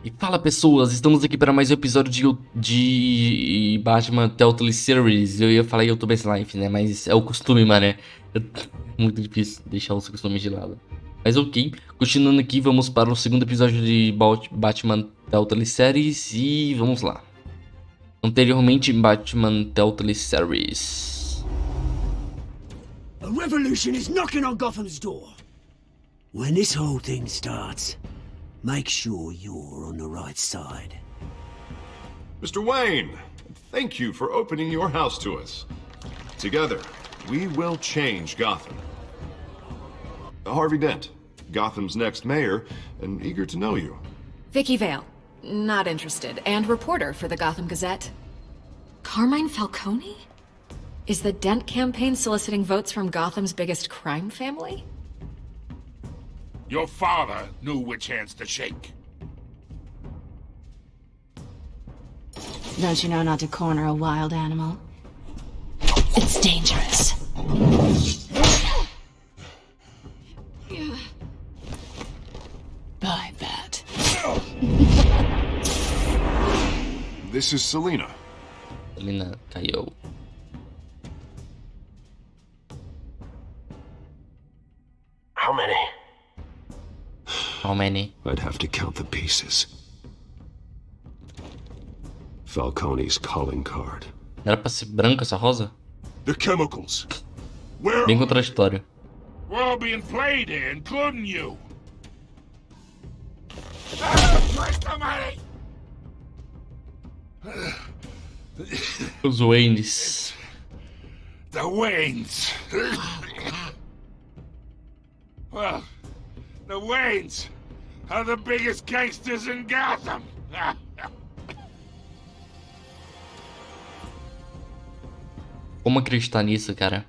E fala pessoas, estamos aqui para mais um episódio de Batman Telltale Series. Eu ia falar YouTube Life, né? Mas é o costume, mané. Muito difícil deixar os costumes de lado. Mas ok, continuando aqui, vamos para o segundo episódio de Batman Telltale Series e vamos lá. Anteriormente, Batman Telltale Series. A revolution is knocking on Gotham's door. When this whole thing starts, make sure you're on the right side. Mr. Wayne, thank you for opening your house to us. Together, we will change Gotham. Harvey Dent, Gotham's next mayor, and eager to know you. Vicky Vale, not interested, and reporter for the Gotham Gazette. Carmine Falcone? Is the Dent campaign soliciting votes from Gotham's biggest crime family? Your father knew which hands to shake. Don't you know not to corner a wild animal? It's dangerous. Bye, Bat. This is Selina. Selina caiu. How many? How many? I'd have to count the pieces. Falcone's calling card. Era pra ser branca essa rosa? The chemicals. Where? Bem contraditório. We're all being played here, including you. Somebody! Os Waynes. The Waynes. Well, the Waynes are the biggest gangsters in Gotham. Como acreditar nisso, cara?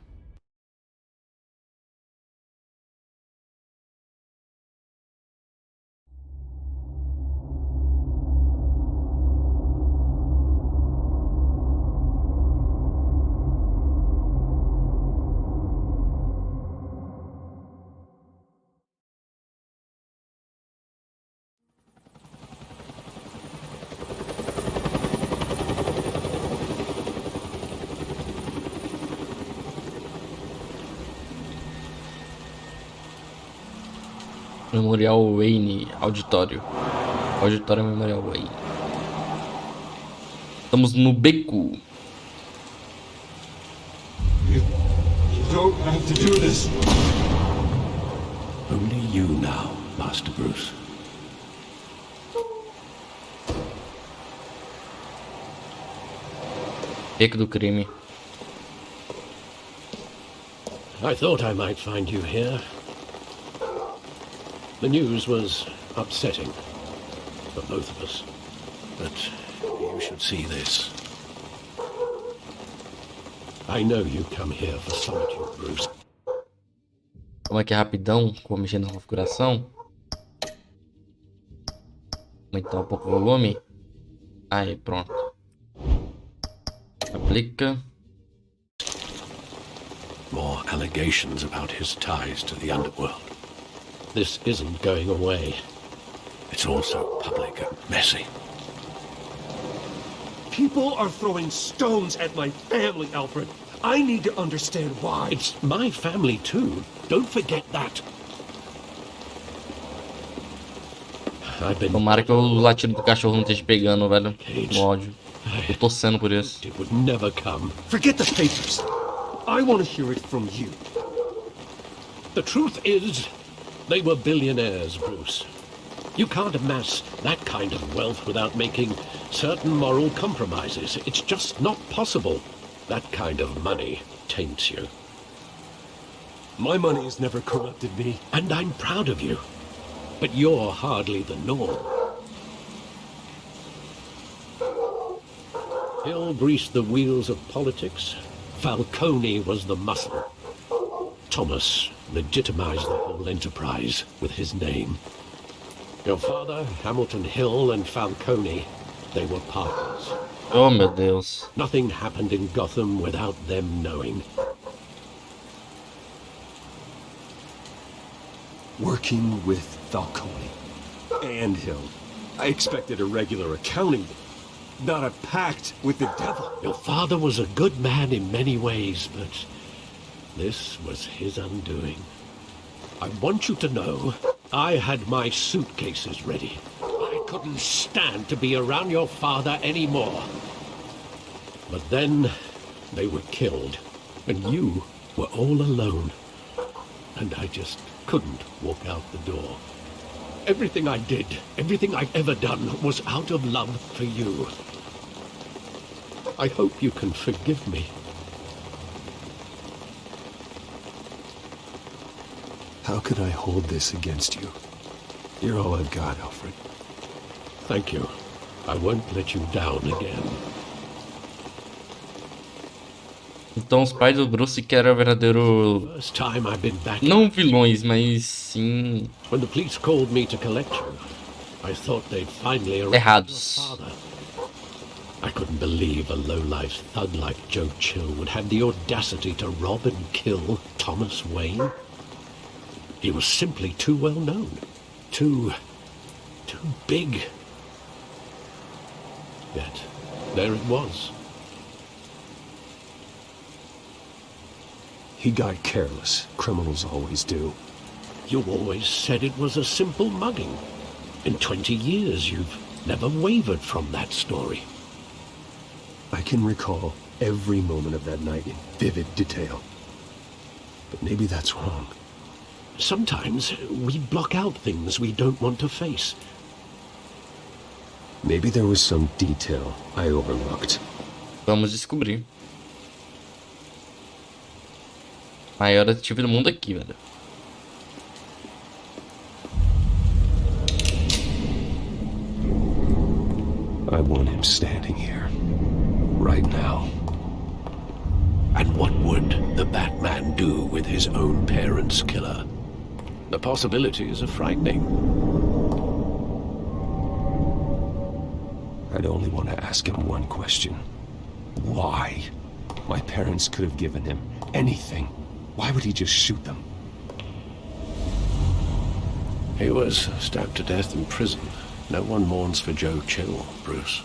Memorial Wayne, auditório. Auditório Memorial Wayne. Estamos no beco. You don't have to do this. Only you now, Master Bruce. Beco do crime. I thought I might find you here. The news was upsetting for both of us, but you should see this. I know you come here for solitude, Bruce. Como é que é rapidão? Vou mexer na configuração. Aumentar um pouco o volume. Aí, pronto. Aplica. More allegations about his ties to the underworld. This isn't going away. It's also public and messy. People are throwing stones at my family, Alfred. I need to understand why. It's my family too. Don't forget that. I've been... Tomara que o latido do cachorro não esteja pegando, velho. No ódio. Tô torcendo por isso. It would never come. Forget the papers. I want to hear it from you. The truth is, they were billionaires, Bruce. You can't amass that kind of wealth without making certain moral compromises. It's just not possible. That kind of money taints you. My money has never corrupted me. And I'm proud of you. But you're hardly the norm. Hill greased the wheels of politics. Falcone was the muscle. Thomas legitimized the whole enterprise with his name. Your father, Hamilton Hill, and Falcone, they were partners. Oh, meu Deus. Nothing happened in Gotham without them knowing. Working with Falcone and Hill. I expected a regular accounting, not a pact with the devil. Your father was a good man in many ways, but this was his undoing. I want you to know, I had my suitcases ready. I couldn't stand to be around your father anymore. But then, they were killed, and you were all alone. And I just couldn't walk out the door. Everything I did, everything I've ever done, was out of love for you. I hope you can forgive me. How could I hold this against you? You're all I've got, Alfred. Thank you. I won't let you down again. Então os pais do Bruce que eram verdadeiro... First time I've been back. Não vilões, mas sim... When the police called me to collect you, I thought they'd finally arrested Errados. your father. I couldn't believe a low-life thug like Joe Chill would have the audacity to rob and kill Thomas Wayne. He was simply too well known. Too big. Yet, there it was. He got careless. Criminals always do. You always said it was a simple mugging. In 20 years, you've never wavered from that story. I can recall every moment of that night in vivid detail. But maybe that's wrong. Sometimes we block out things we don't want to face. Maybe there was some detail I overlooked. Vamos descobrir. Maior detetive do mundo aqui, velho. I want him standing here. Right now. And what would the Batman do with his own parents' killer? The possibilities are frightening. I'd only want to ask him one question. Why? My parents could have given him anything. Why would he just shoot them? He was stabbed to death in prison. No one mourns for Joe Chill, Bruce.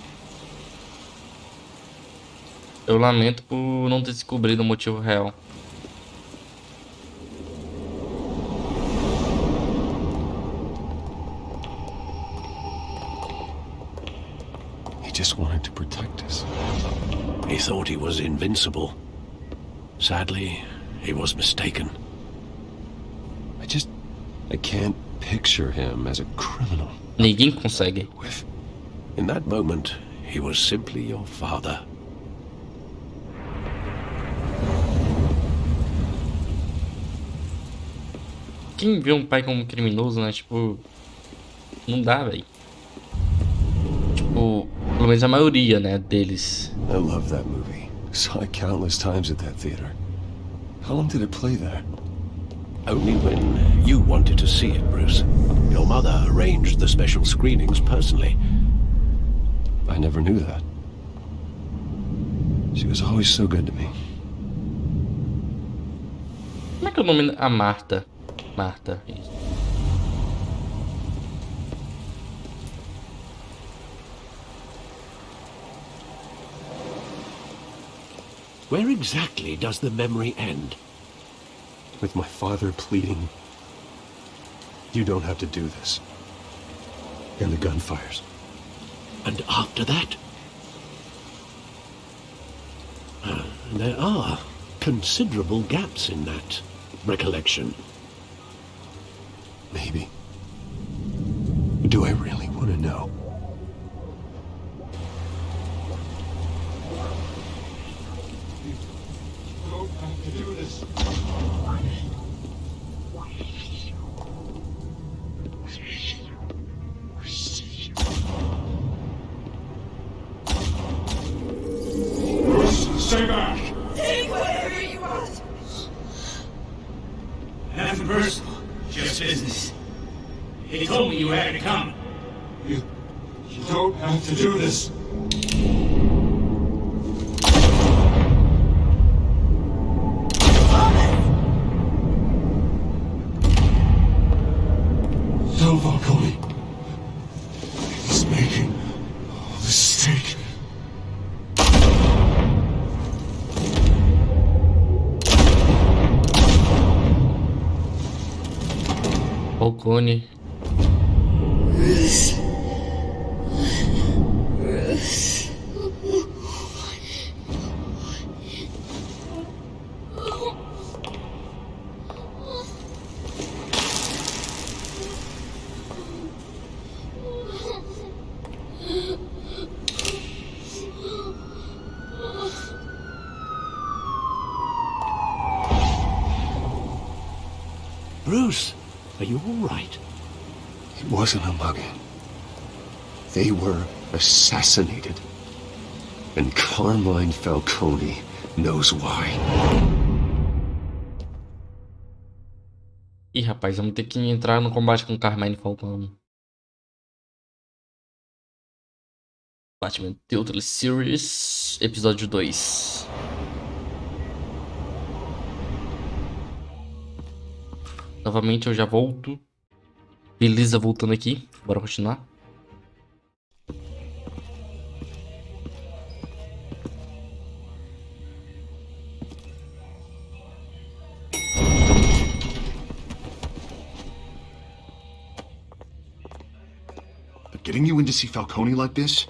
Eu lamento por não ter descobrido o motivo real. He just wanted to protect us. He thought he was invincible. Sadly, he was mistaken. I can't picture him as a criminal. Ninguém consegue. In that moment, he was simply your father. Quem vê um pai como criminoso, né? Tipo... Não dá, velho. Tipo... Pelo menos a maioria, né? Deles. I love that movie. Saw it countless times at that theater. How long did it play there? Only when you wanted to see it, Bruce. Your mother arranged the special screenings personally. I never knew that. She was always so good to me. Como é que é o nome? A Marta. Marta. Isso. Where exactly does the memory end? With my father pleading, "You don't have to do this." And the gun fires. And after that? There are considerable gaps in that recollection. Maybe. Do I really want to know? You don't have to do this. Stay back! Take whatever you want. Nothing personal, just business. He told me you had to come. You don't have to do this. Tell Falcone. Please. Falcone. Bruce, are you all right? It wasn't a mugging. They were assassinated. And Carmine Falcone knows why. Ih, rapaz, vamos ter que entrar no combate com Carmine Falcone. Batman da Telltale Series, episódio 2. Novamente eu já volto. Beleza, voltando aqui. Bora continuar. But getting you in to see Falcone like this,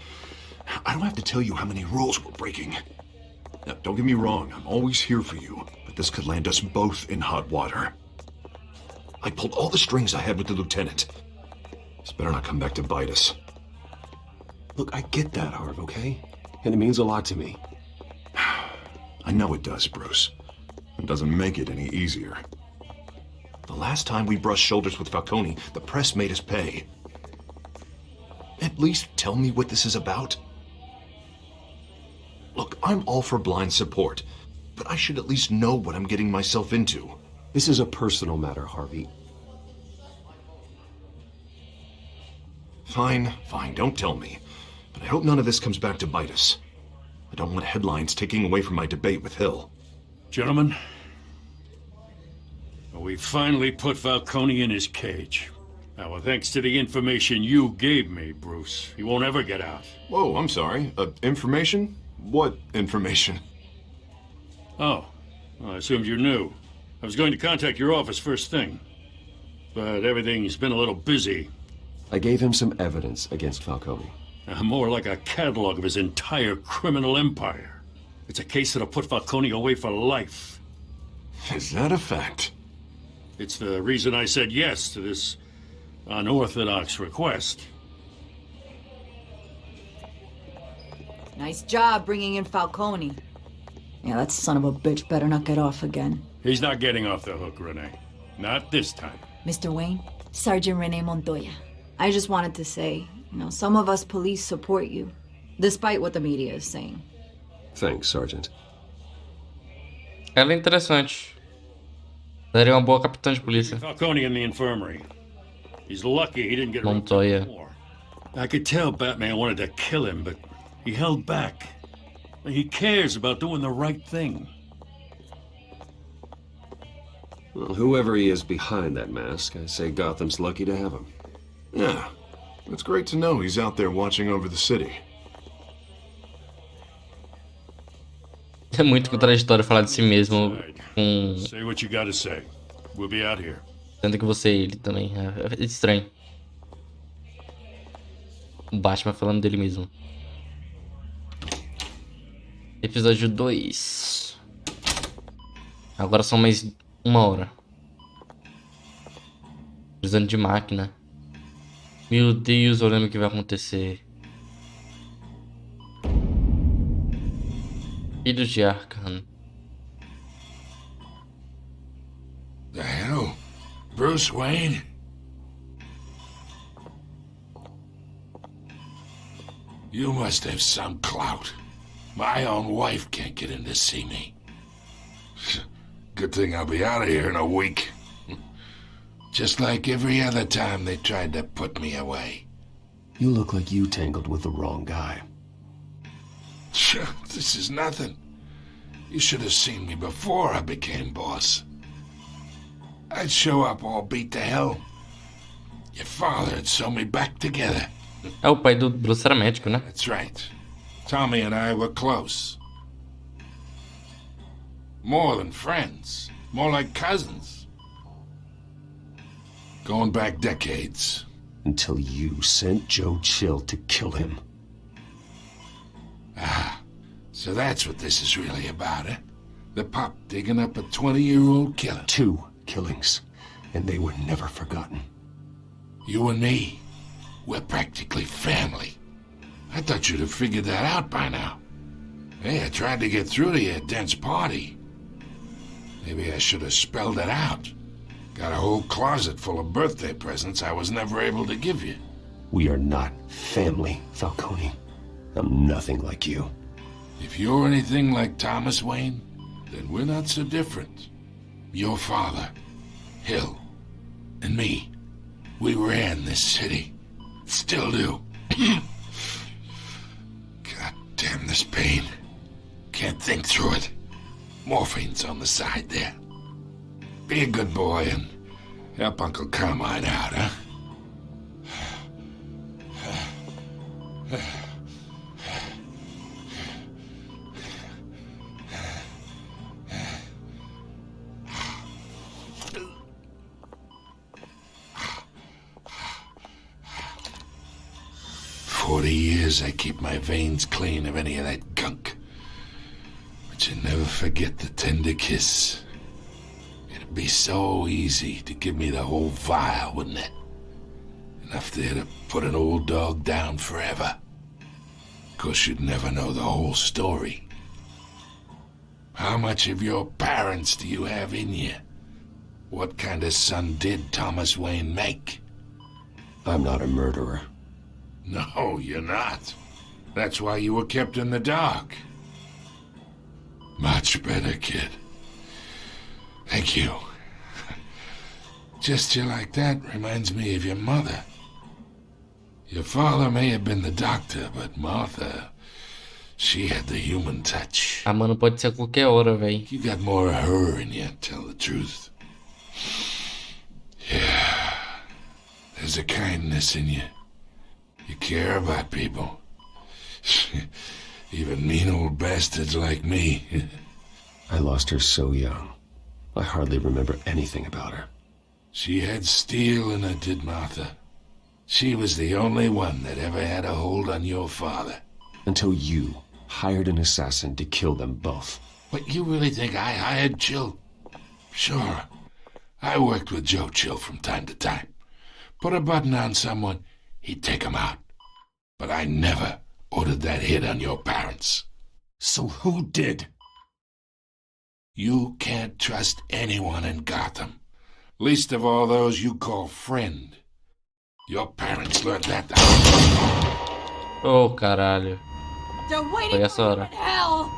I don't have to tell you how many rules we're breaking. Now, don't get me wrong, I'm always here for you, but this could land us both in hot water. I pulled all the strings I had with the lieutenant. This better not come back to bite us. Look, I get that, Harv, okay? And it means a lot to me. I know it does, Bruce. It doesn't make it any easier. The last time we brushed shoulders with Falcone, the press made us pay. At least tell me what this is about. Look, I'm all for blind support, but I should at least know what I'm getting myself into. This is a personal matter, Harvey. Fine, don't tell me. But I hope none of this comes back to bite us. I don't want headlines taking away from my debate with Hill. Gentlemen, we finally put Falcone in his cage. Now, thanks to the information you gave me, Bruce, he won't ever get out. Whoa, I'm sorry. Information? What information? Oh, well, I assumed you knew. I was going to contact your office first thing, but everything's been a little busy. I gave him some evidence against Falcone. More like a catalog of his entire criminal empire. It's a case that'll put Falcone away for life. Is that a fact? It's the reason I said yes to this unorthodox request. Nice job bringing in Falcone. Yeah, that son of a bitch better not get off again. He's not getting off the hook, Renee. Not this time. Mr. Wayne, Sergeant Renee Montoya. I just wanted to say, some of us police support you, despite what the media is saying. Thanks, Sergeant. Ela é interessante. Daria uma boa capitã de polícia. Falcone in the infirmary. He's lucky he didn't get Montoya. more. I could tell Batman wanted to kill him, but he held back. He cares about doing the right thing. Well, whoever he is behind that mask, I say Gotham's lucky to have him. Yeah, it's great to know he's out there watching over the city. É muito contraditório falar de si mesmo com... Say what you gotta say. We'll be out here. Sendo que você e ele também. É estranho. O Batman falando dele mesmo. Episódio 2. Agora são mais 1 hora. Precisando de máquina. Meu Deus, eu lembro o que vai acontecer. Filhos de Arkham. The hell? Bruce Wayne? You must have some clout. My own wife can't get in to see me. Good thing I'll be out of here in a week. Just like every other time they tried to put me away. You look like you tangled with the wrong guy. This is nothing. You should have seen me before I became boss. I'd show up all beat to hell. Your father'd sew me back together. É o pai do Bruce era médico, né? That's right. Tommy and I were close. More than friends. More like cousins. Going back decades. Until you sent Joe Chill to kill him. Ah, so that's what this is really about, eh? The pop digging up a 20-year-old killer. 2 killings, and they were never forgotten. You and me, we're practically family. I thought you'd have figured that out by now. Hey, I tried to get through to your dense party. Maybe I should have spelled it out. Got a whole closet full of birthday presents I was never able to give you. We are not family, Falcone. I'm nothing like you. If you're anything like Thomas Wayne, then we're not so different. Your father, Hill, and me, we ran this city. Still do. God damn this pain. Can't think through it. Morphine's on the side there. Be a good boy and help Uncle Carmine out, huh? 40 years I keep my veins clean of any of that gunk. But you never forget the tender kiss. It'd be so easy to give me the whole vial, wouldn't it? Enough there to put an old dog down forever. Of course, you'd never know the whole story. How much of your parents do you have in you? What kind of son did Thomas Wayne make? I'm not a murderer. No, you're not. That's why you were kept in the dark. Much better, kid. Thank you. Gesture like that reminds me of your mother. Your father may have been the doctor, but Martha, she had the human touch. Ah, mano, pode ser a qualquer hora, véi. You got more of her in you, tell the truth. Yeah. There's a kindness in you. You care about people. Even mean old bastards like me. I lost her so young. I hardly remember anything about her. She had steel in her, did Martha. She was the only one that ever had a hold on your father. Until you hired an assassin to kill them both. What, you really think I hired Chill? Sure. I worked with Joe Chill from time to time. Put a button on someone, he'd take him out. But I never ordered that hit on your parents. So who did? You can't trust anyone in Gotham. Least of all those you call friend. Your parents learned that. Oh, caralho. They're Foi waiting essa for you hora. in hell.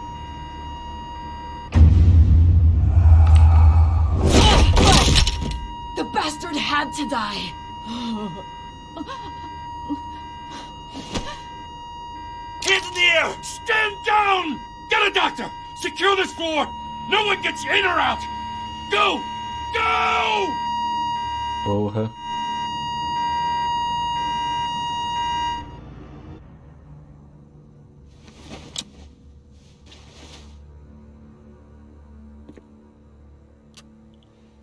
The bastard had to die. Hands in the air! Stand down! Get a doctor! Secure this floor! No one gets in or out! Go! Go! Porra.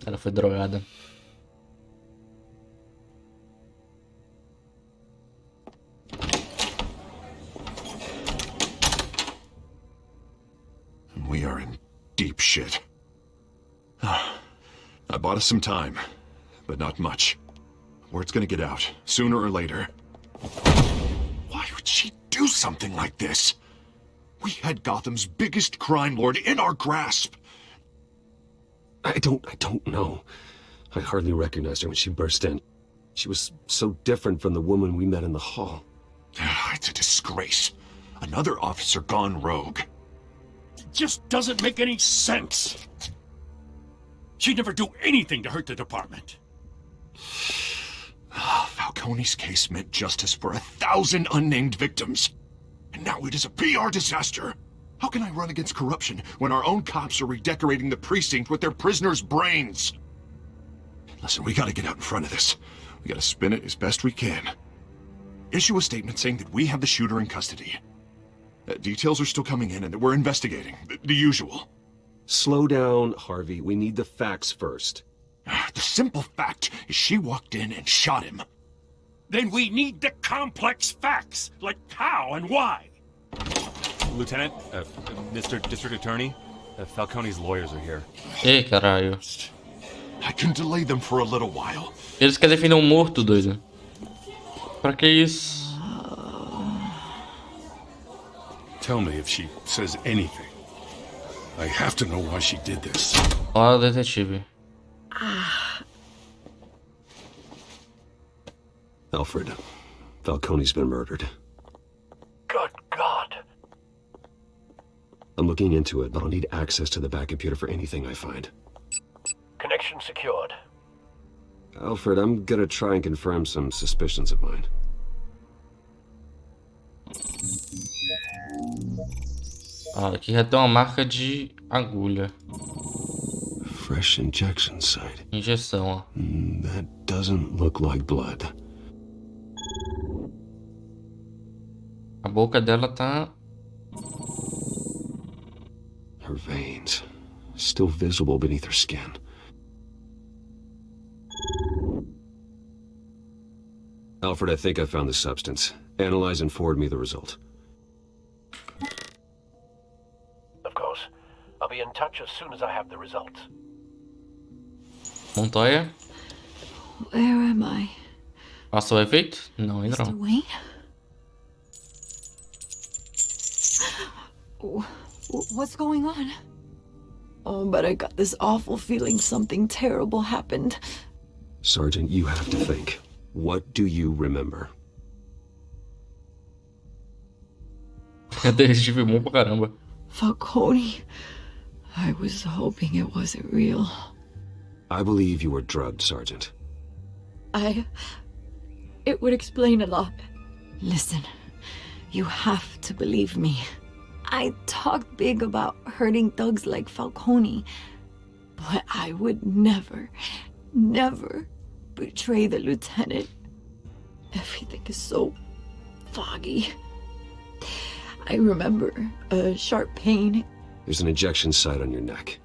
Ela foi drogada. We are in deep shit. I bought us some time, but not much. Word's gonna get out, sooner or later. Why would she do something like this? We had Gotham's biggest crime lord in our grasp. I don't know. I hardly recognized her when she burst in. She was so different from the woman we met in the hall. It's a disgrace. Another officer gone rogue. It just doesn't make any sense. She'd never do anything to hurt the department. Falcone's case meant justice for 1,000 unnamed victims. And now it is a PR disaster. How can I run against corruption when our own cops are redecorating the precinct with their prisoners' brains? Listen, we gotta get out in front of this. We gotta spin it as best we can. Issue a statement saying that we have the shooter in custody. Details are still coming in and that we're investigating. The usual. Slow down, Harvey. We need the facts first. The simple fact is she walked in and shot him. Then we need the complex facts, like how and why. Lieutenant, Mr. District Attorney, Falcone's lawyers are here. Ei, caralho. I can delay them for a little while. Eles querem defender um morto, doido. Pra que isso? Tell me if she says anything. I have to know why she did this. Olha o detetive. Alfred, Falcone's been murdered. Good God. I'm looking into it, but I'll need access to the back computer for anything I find. Connection secured. Alfred, I'm gonna try and confirm some suspicions of mine. Aqui já tem uma marca de agulha. Fresh injection site. Injeção, ó. That doesn't look like blood. A boca dela tá... Her veins, still visible beneath her skin. Alfred, I think I found the substance. Analyze and forward me the result. Of course. I'll be in touch as soon as I have the results. Montoya? Where am I? Passou o efeito? Não, ainda Mr. não. Wayne? What's going on? Oh, but I got this awful feeling something terrible happened. Sergeant, you have to think. What do you remember? Detetive bom pra caramba. Falcone. I was hoping it wasn't real. I believe you were drugged, Sergeant. It would explain a lot. Listen, you have to believe me. I talked big about hurting thugs like Falcone, but I would never betray the lieutenant. Everything is so foggy. I remember a sharp pain. There's an injection site on your neck.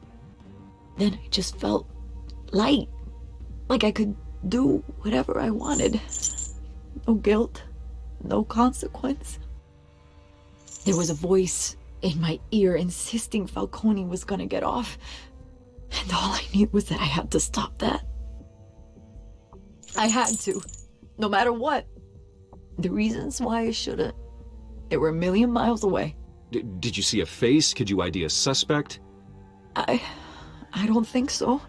Then I just felt light, like I could do whatever I wanted. No guilt, no consequence. There was a voice in my ear insisting Falcone was gonna get off. And all I knew was that I had to stop that. I had to, no matter what. The reasons why I shouldn't, they were a million miles away. Did you see a face? Could you ID a suspect? I don't think so.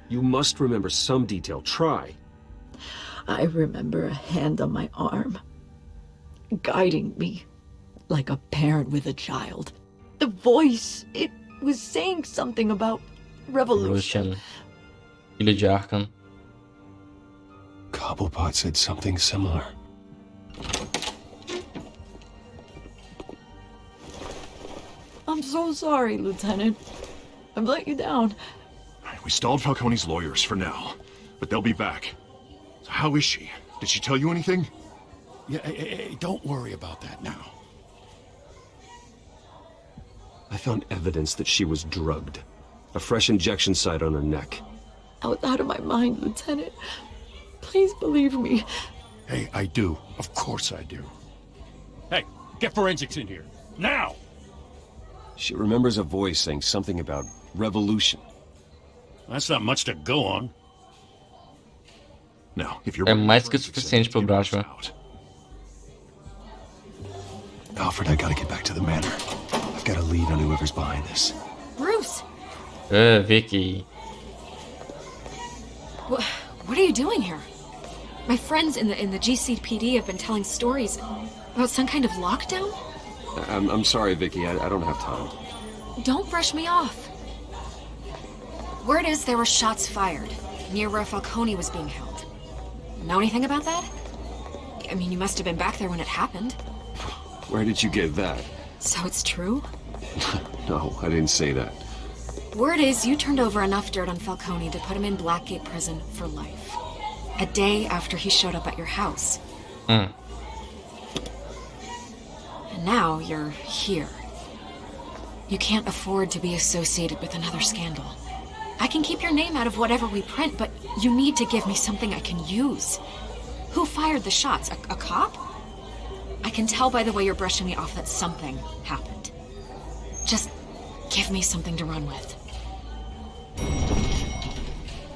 You must remember some detail. Try. I remember a hand on my arm, guiding me like a parent with a child. The voice, it was saying something about revolution. Filhos de Arkham. Cobblepot said something similar. I'm so sorry, Lieutenant. I've let you down. We stalled Falcone's lawyers for now, but they'll be back. So how is she? Did she tell you anything? Yeah, hey, don't worry about that now. I found evidence that she was drugged. A fresh injection site on her neck. I was out of my mind, Lieutenant. Please believe me. Hey, I do. Of course I do. Hey, get forensics in here. Now! She remembers a voice saying something about revolution. That's not much to go on. Now, if you're... É mais que o suficiente pro Batman. Alfred, I gotta get back to the manor. I've got a lead on whoever's behind this. Bruce! Vicky. What are you doing here? My friends in the GCPD have been telling stories about some kind of lockdown? I'm sorry, Vicky. I don't have time. Don't brush me off. Word is there were shots fired near where Falcone was being held. Know anything about that? I mean, you must have been back there when it happened. Where did you get that? So it's true? No, I didn't say that. Word is you turned over enough dirt on Falcone to put him in Blackgate Prison for life. A day after he showed up at your house. And now you're here. You can't afford to be associated with another scandal. I can keep your name out of whatever we print, but you need to give me something I can use. Who fired the shots? A cop? I can tell by the way you're brushing me off that something happened. Just give me something to run with.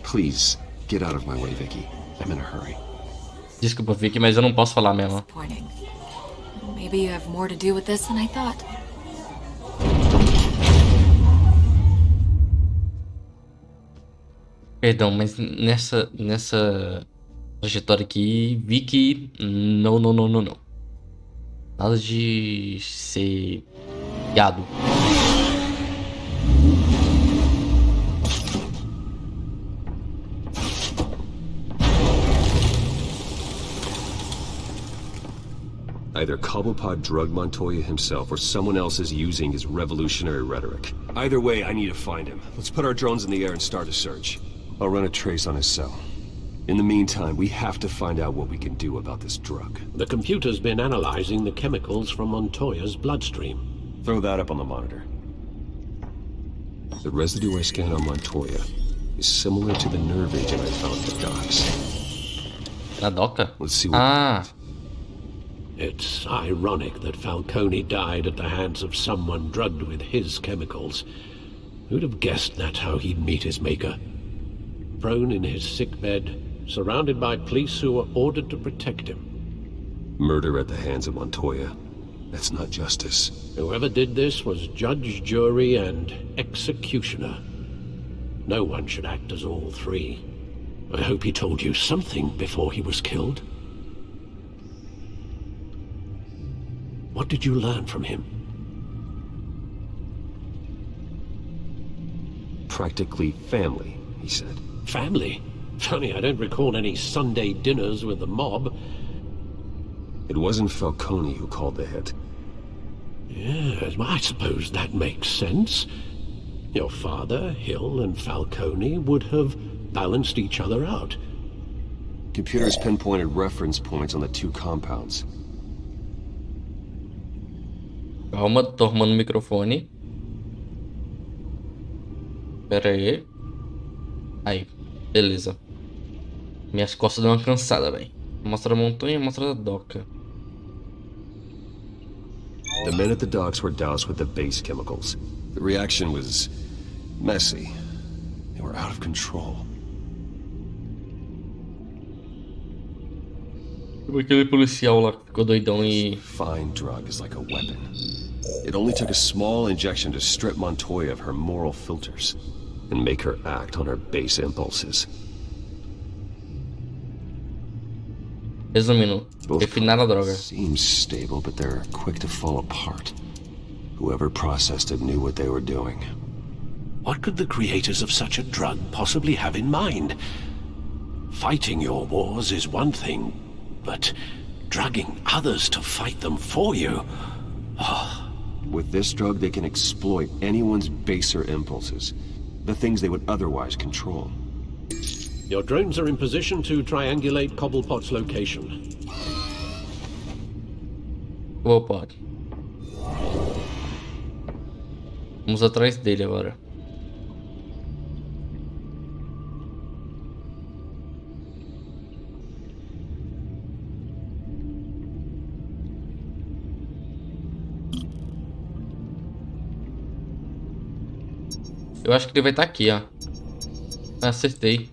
Please, get out of my way, Vicky. I'm in a hurry. Desculpa, Vicky, mas eu não posso falar mesmo. Disappointing. Maybe you have more to do with this than I thought. Perdão, mas nessa trajetória aqui, Vicky, não. Nada de ser gado. Either Cobblepot drugged Montoya himself or someone else is using his revolutionary rhetoric. Either way, I need to find him. Let's put our drones in the air and start a search. I'll run a trace on his cell. In the meantime, we have to find out what we can do about this drug. The computer's been analyzing the chemicals from Montoya's bloodstream. Throw that up on the monitor. The residue I scanned on Montoya is similar to the nerve agent I found at the docks. Na doca? Let's see what... It's ironic that Falcone died at the hands of someone drugged with his chemicals. Who'd have guessed that's how he'd meet his maker? Prone in his sickbed, surrounded by police who were ordered to protect him. Murder at the hands of Montoya. That's not justice. Whoever did this was judge, jury, and executioner. No one should act as all three. I hope he told you something before he was killed. What did you learn from him? Practically family, he said. Family? Funny, I don't recall any Sunday dinners with the mob. It wasn't Falcone who called the hit. Yes, well, I suppose that makes sense. Your father, Hill, and Falcone would have balanced each other out. Computers pinpointed reference points on the two compounds. Calma, tô arrumando o microfone. Pera aí. Aí, beleza. Minhas costas dão uma cansada, velho. Mostra a montanha, mostra a doca. The men at the docks were doused with the base chemicals. The reaction was messy. They were out of control. Aquele policial lá que ficou doidão e... Fine drug is like a weapon. It only took a small injection to strip Montoya of her moral filters and make her act on her base impulses. Resumindo, refinar a droga. Seems stable, but they're quick to fall apart. Whoever processed it knew what they were doing. What could the creators of such a drug possibly have in mind? Fighting your wars is one thing, but drugging others to fight them for you... Oh. With this drug, they can exploit anyone's baser impulses, the things they would otherwise control. Your drones are in position to triangulate Cobblepot's location. Cobblepot. Vamos atrás dele agora. Eu acho que ele vai estar aqui, ó. Acertei.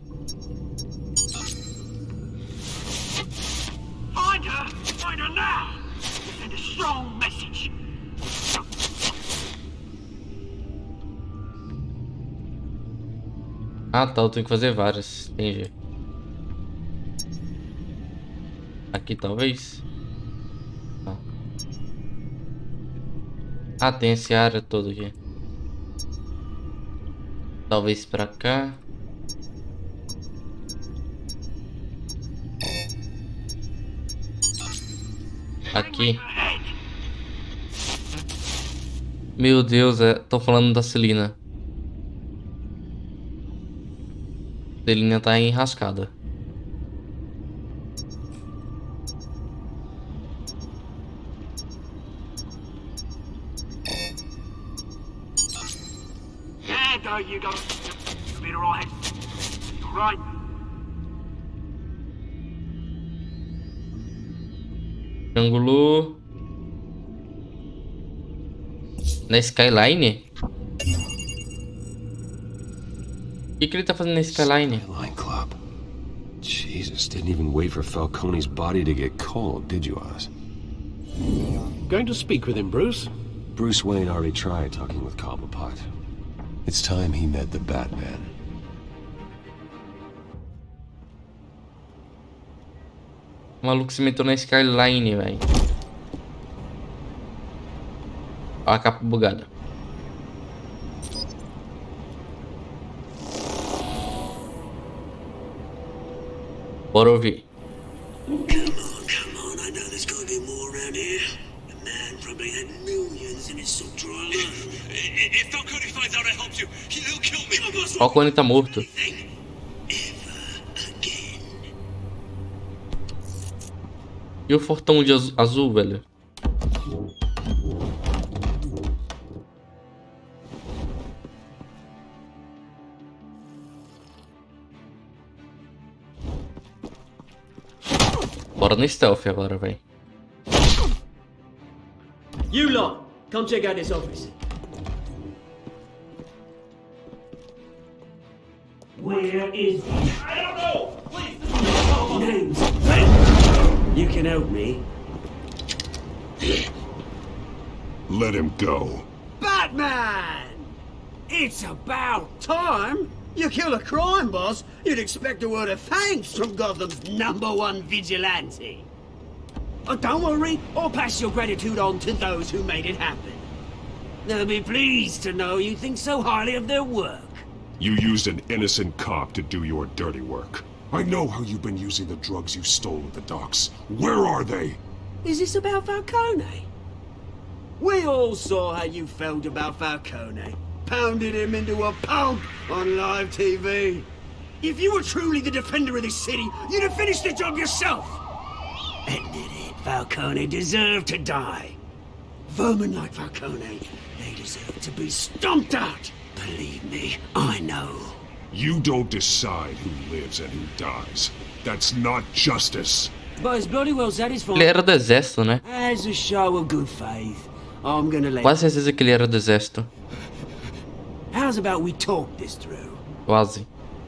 Find her now. Send a strong message. Ah, tá, eu tenho que fazer várias. Entendi. Aqui talvez. Não. Ah, tem essa área toda aqui. Talvez pra cá. Aqui. Meu Deus, tô falando da Celina. Celina tá enrascada. You go. bit, alright? Right. Triângulo. Na Skyline? O que ele tá fazendo na Skyline? Line Club. Jesus, didn't even wait for Falcone's body to get cold, did you, Oz? Going to speak with him, Bruce? Bruce Wayne already tried talking with Cobblepot. It's time he met the Batman. O maluco se meteu na Skyline, velho. Olha a capa bugada. Bora ouvir. Come on, I know there's gonna be more around here. The man probably had millions in his salt drawer alone. If Falcone finds out I helped you, he'll kill me. Falcone tá morto. E o fortão de azul, velho? Bora no stealth agora, velho. You lot, come check out this office. Where is he? I don't know! Please! Names! You can help me. Let him go. Batman! It's about time! You kill a crime boss, you'd expect a word of thanks from Gotham's #1 vigilante. Oh, don't worry, I'll pass your gratitude on to those who made it happen. They'll be pleased to know you think so highly of their work. You used an innocent cop to do your dirty work. I know how you've been using the drugs you stole at the docks. Where are they? Is this about Falcone? We all saw how you felt about Falcone. Pounded him into a pulp on live TV. If you were truly the defender of this city, you'd have finished the job yourself. Admit it, Falcone deserved to die. Vermin like Falcone, they deserve to be stomped out. Believe me, I know. You don't decide who lives and who dies. That's not justice. But it's bloody well satisfying. Ele era do exército, né? As a show of good faith, I'm gonna let... Quase certeza que ele era do exército. How's about we talk this through? Quase.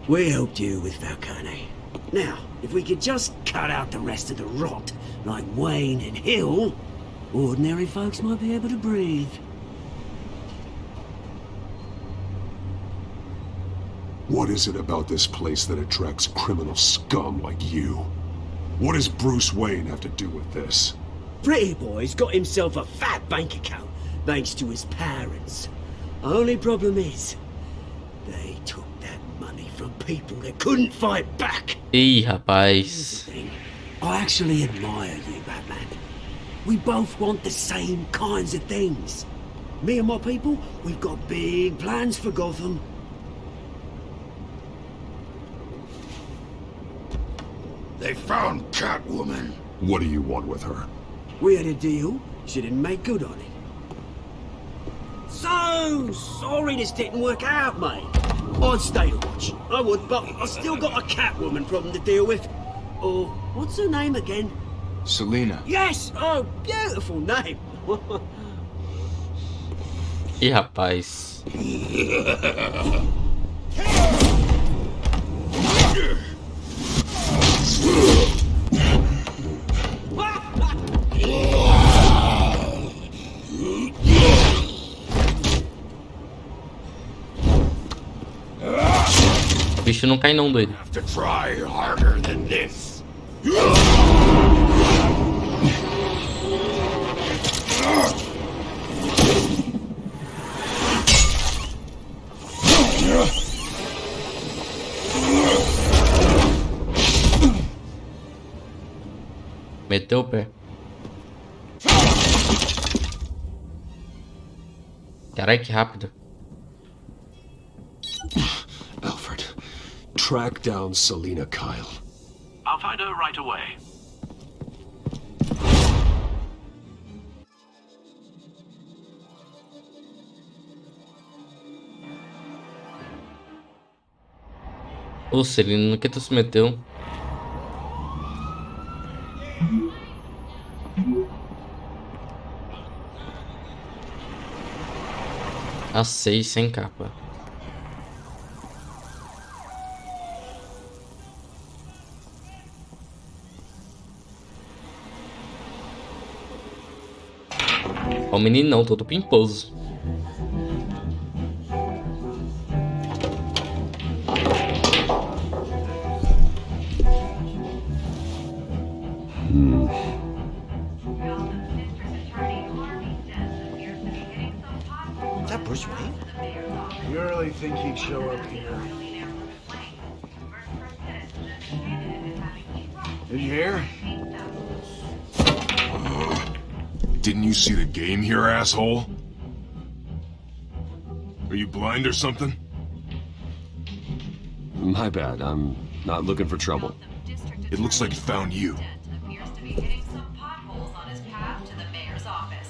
We helped you with Falcone. Now, if we could just cut out the rest of the rot, like Wayne and Hill, ordinary folks might be able to breathe. What is it about this place that attracts criminal scum like you? What does Bruce Wayne have to do with this? Pretty Boy's got himself a fat bank account, thanks to his parents. Only problem is, they took that money from people that couldn't fight back. Ih, rapaz. I actually admire you, Batman. We both want the same kinds of things. Me and my people, we've got big plans for Gotham. They found Catwoman. What do you want with her? We had a deal. She didn't make good on it. So sorry this didn't work out, mate. I'd stay to watch. I would, but I still got a Catwoman problem to deal with. Oh, what's her name again? Selina. Yes! Oh, beautiful name. Ih, rapaz. O bicho não cai não, doido. Have to try harder than this. Meteu o pé. Caralho, que rápido. Alfred, track down Selina Kyle. I'll find her right away. Ou seja, ele no que tu se meteu. A6 sem capa. Ó, o meninão todo pimposo. Is that Bruce Wayne? You really think he'd show up here? Did you hear? Didn't you see the game here, asshole? Are you blind or something? My bad, I'm not looking for trouble. It looks like it found you. Appears to be hitting some potholes on his path to the mayor's office.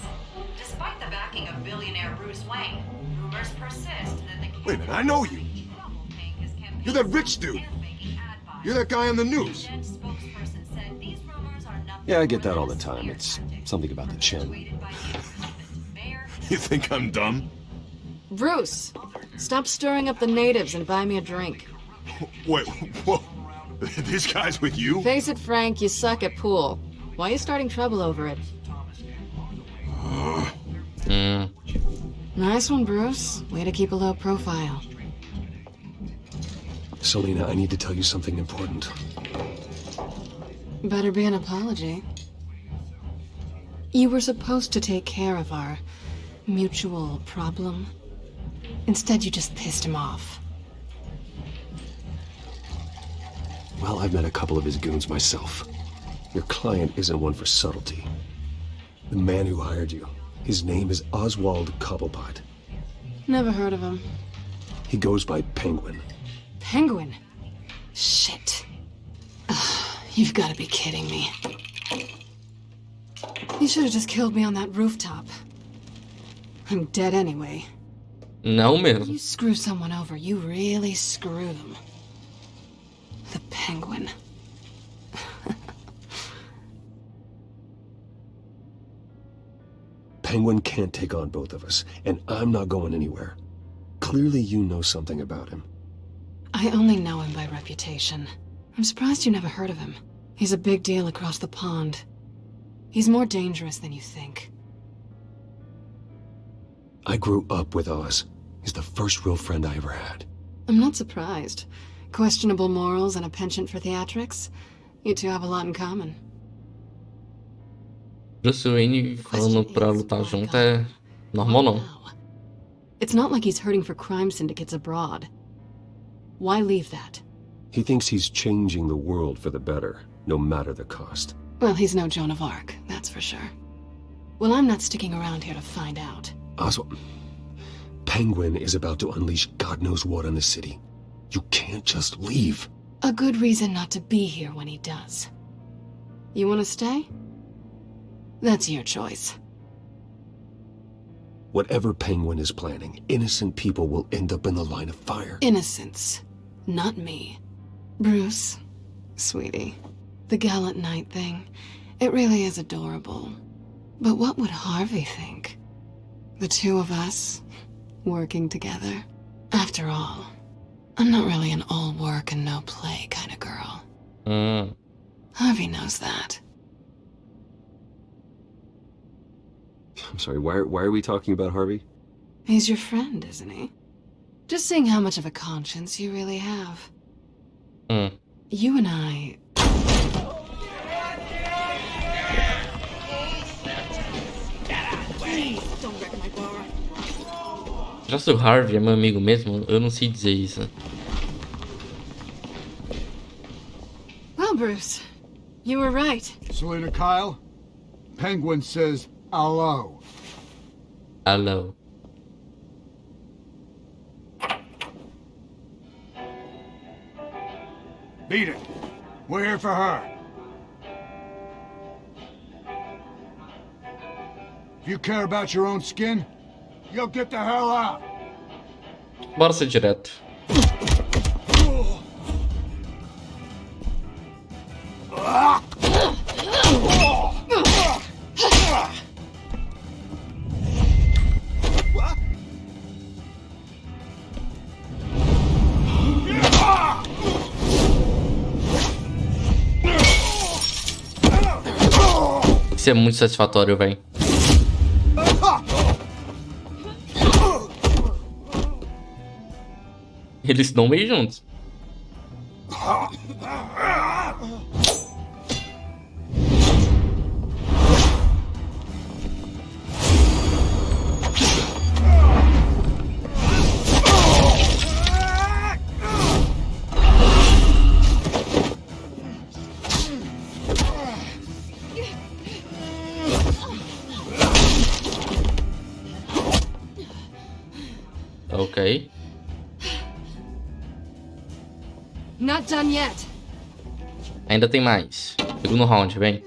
Despite the backing of billionaire Bruce Wayne, rumors persist that the Wait a minute, I know you. You're that rich dude. You're that guy on the news. Yeah, I get that all the time. It's something about the chin. You think I'm dumb? Bruce, stop stirring up the natives and buy me a drink. Wait, whoa. This guy's with you? Face it, Frank, you suck at pool. Why are you starting trouble over it? Nice one, Bruce. Way to keep a low profile. Selena, I need to tell you something important. Better be an apology. You were supposed to take care of our mutual problem. Instead, you just pissed him off. Well, I've met a couple of his goons myself. Your client isn't one for subtlety. The man who hired you, his name is Oswald Cobblepot. Never heard of him. He goes by Penguin. Penguin? Shit. Ugh, you've got to be kidding me. You should have just killed me on that rooftop. I'm dead anyway. Não mesmo. You screw someone over, you really screw them. The Penguin. Penguin can't take on both of us, and I'm not going anywhere. Clearly you know something about him. I only know him by reputation. I'm surprised you never heard of him. He's a big deal across the pond. He's more dangerous than you think. I grew up with Oz. He's the first real friend I ever had. I'm not surprised. Questionable morals and a penchant for theatrics. You two have a lot in common. Bruce Wayne falando pra lutar junto é normal não. It's not like he's hurting for crime syndicates abroad. Why leave that? He thinks he's changing the world for the better, no matter the cost. Well, he's no Joan of Arc, that's for sure. Well, I'm not sticking around here to find out. Oswald, Penguin is about to unleash God knows what on the city. You can't just leave. A good reason not to be here when he does. You want to stay? That's your choice. Whatever Penguin is planning, innocent people will end up in the line of fire. Innocence, not me. Bruce, sweetie, the gallant knight thing, it really is adorable. But what would Harvey think? The two of us, working together. After all, I'm not really an all work and no play kind of girl. Harvey knows that. I'm sorry, why are we talking about Harvey? He's your friend, isn't he? Just seeing how much of a conscience you really have. You and I... Já se o Harvey é meu amigo mesmo, eu não sei dizer isso. Well, Bruce, you were right. Selena Kyle, Penguin says hello. Hello. Beat it. We're here for her. If you care about your own skin, you'll get the hell out. Bora ser direto. Isso é muito satisfatório, velho. Eles estão meio juntos. Ok. Not done yet. Ainda tem mais. Segundo round, vem.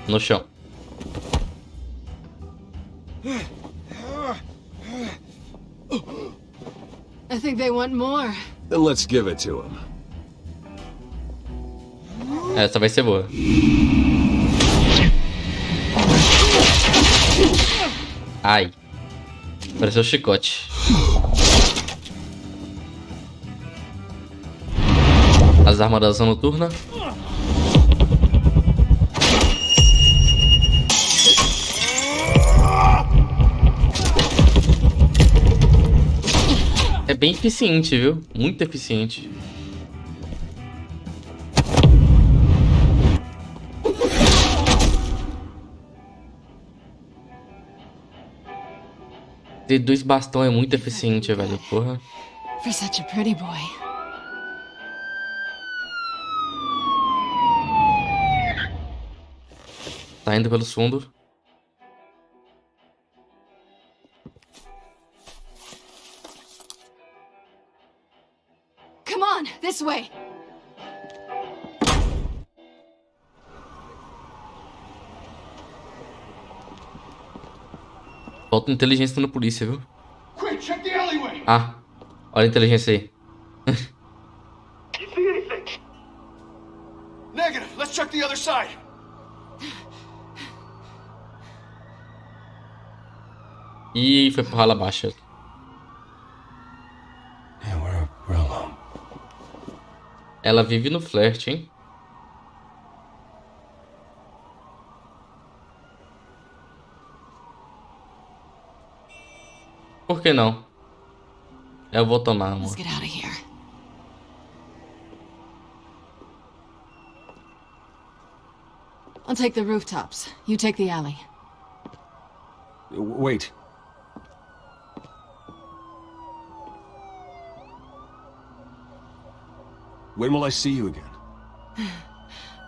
No chão. I think they want more. Then let's give it to him. Essa vai ser boa. Ai. Pareceu chicote. As armas da ação noturna. É bem eficiente, viu? Muito eficiente. Ter 2 bastões é muito eficiente, velho. Porra. For such a pretty boy. Tá indo pelos fundos. Come on, this way. Falta inteligência na polícia, viu? Quick, check the alleyway. Ah, olha a inteligência aí. You see anything? Negative. Let's check the other side. Ih, foi por rala baixa. Yeah, we're alone. Ela vive no flerte, hein? Por que não? Eu vou tomar, amor. Let's get out of here. I'll take the rooftops. You take the alley. Wait. When will I see you again?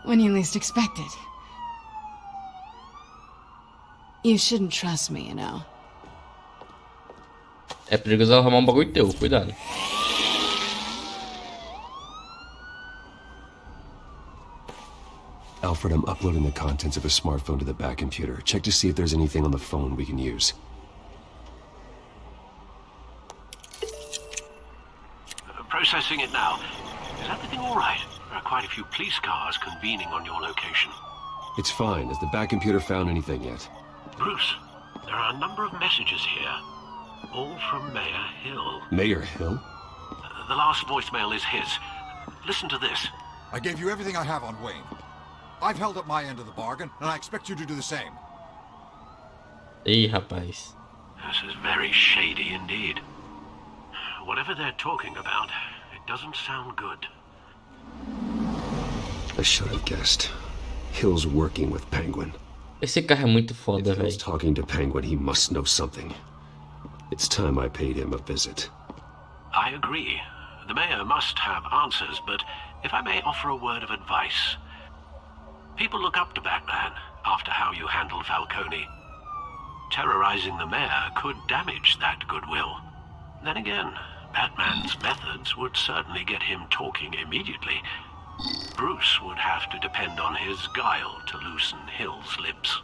When you least expect it. You shouldn't trust me, you know. É perigoso ela arrumar um bagulho teu, cuidado. Alfred, I'm uploading the contents of a smartphone to the back computer. Check to see if there's anything on the phone we can use. Processing it now. Is everything all right? There are quite a few police cars convening on your location. It's fine. Has the back computer found anything yet? Bruce, there are a number of messages here. All from Mayor Hill. Mayor Hill? The last voicemail is his. Listen to this. I gave you everything I have on Wayne. I've held up my end of the bargain, and I expect you to do the same. Ih, rapaz. This is very shady indeed. Whatever they're talking about, it doesn't sound good. I should have guessed. Hill's working with Penguin. Esse carro é muito foda, If Hill's velho. talking to Penguin, he must know something. It's time I paid him a visit. I agree. The mayor must have answers, but if I may offer a word of advice. People look up to Batman after how you handled Falcone. Terrorizing the mayor could damage that goodwill. Then again, Batman's methods would certainly get him talking immediately. Bruce would have to depend on his guile to loosen Hill's lips.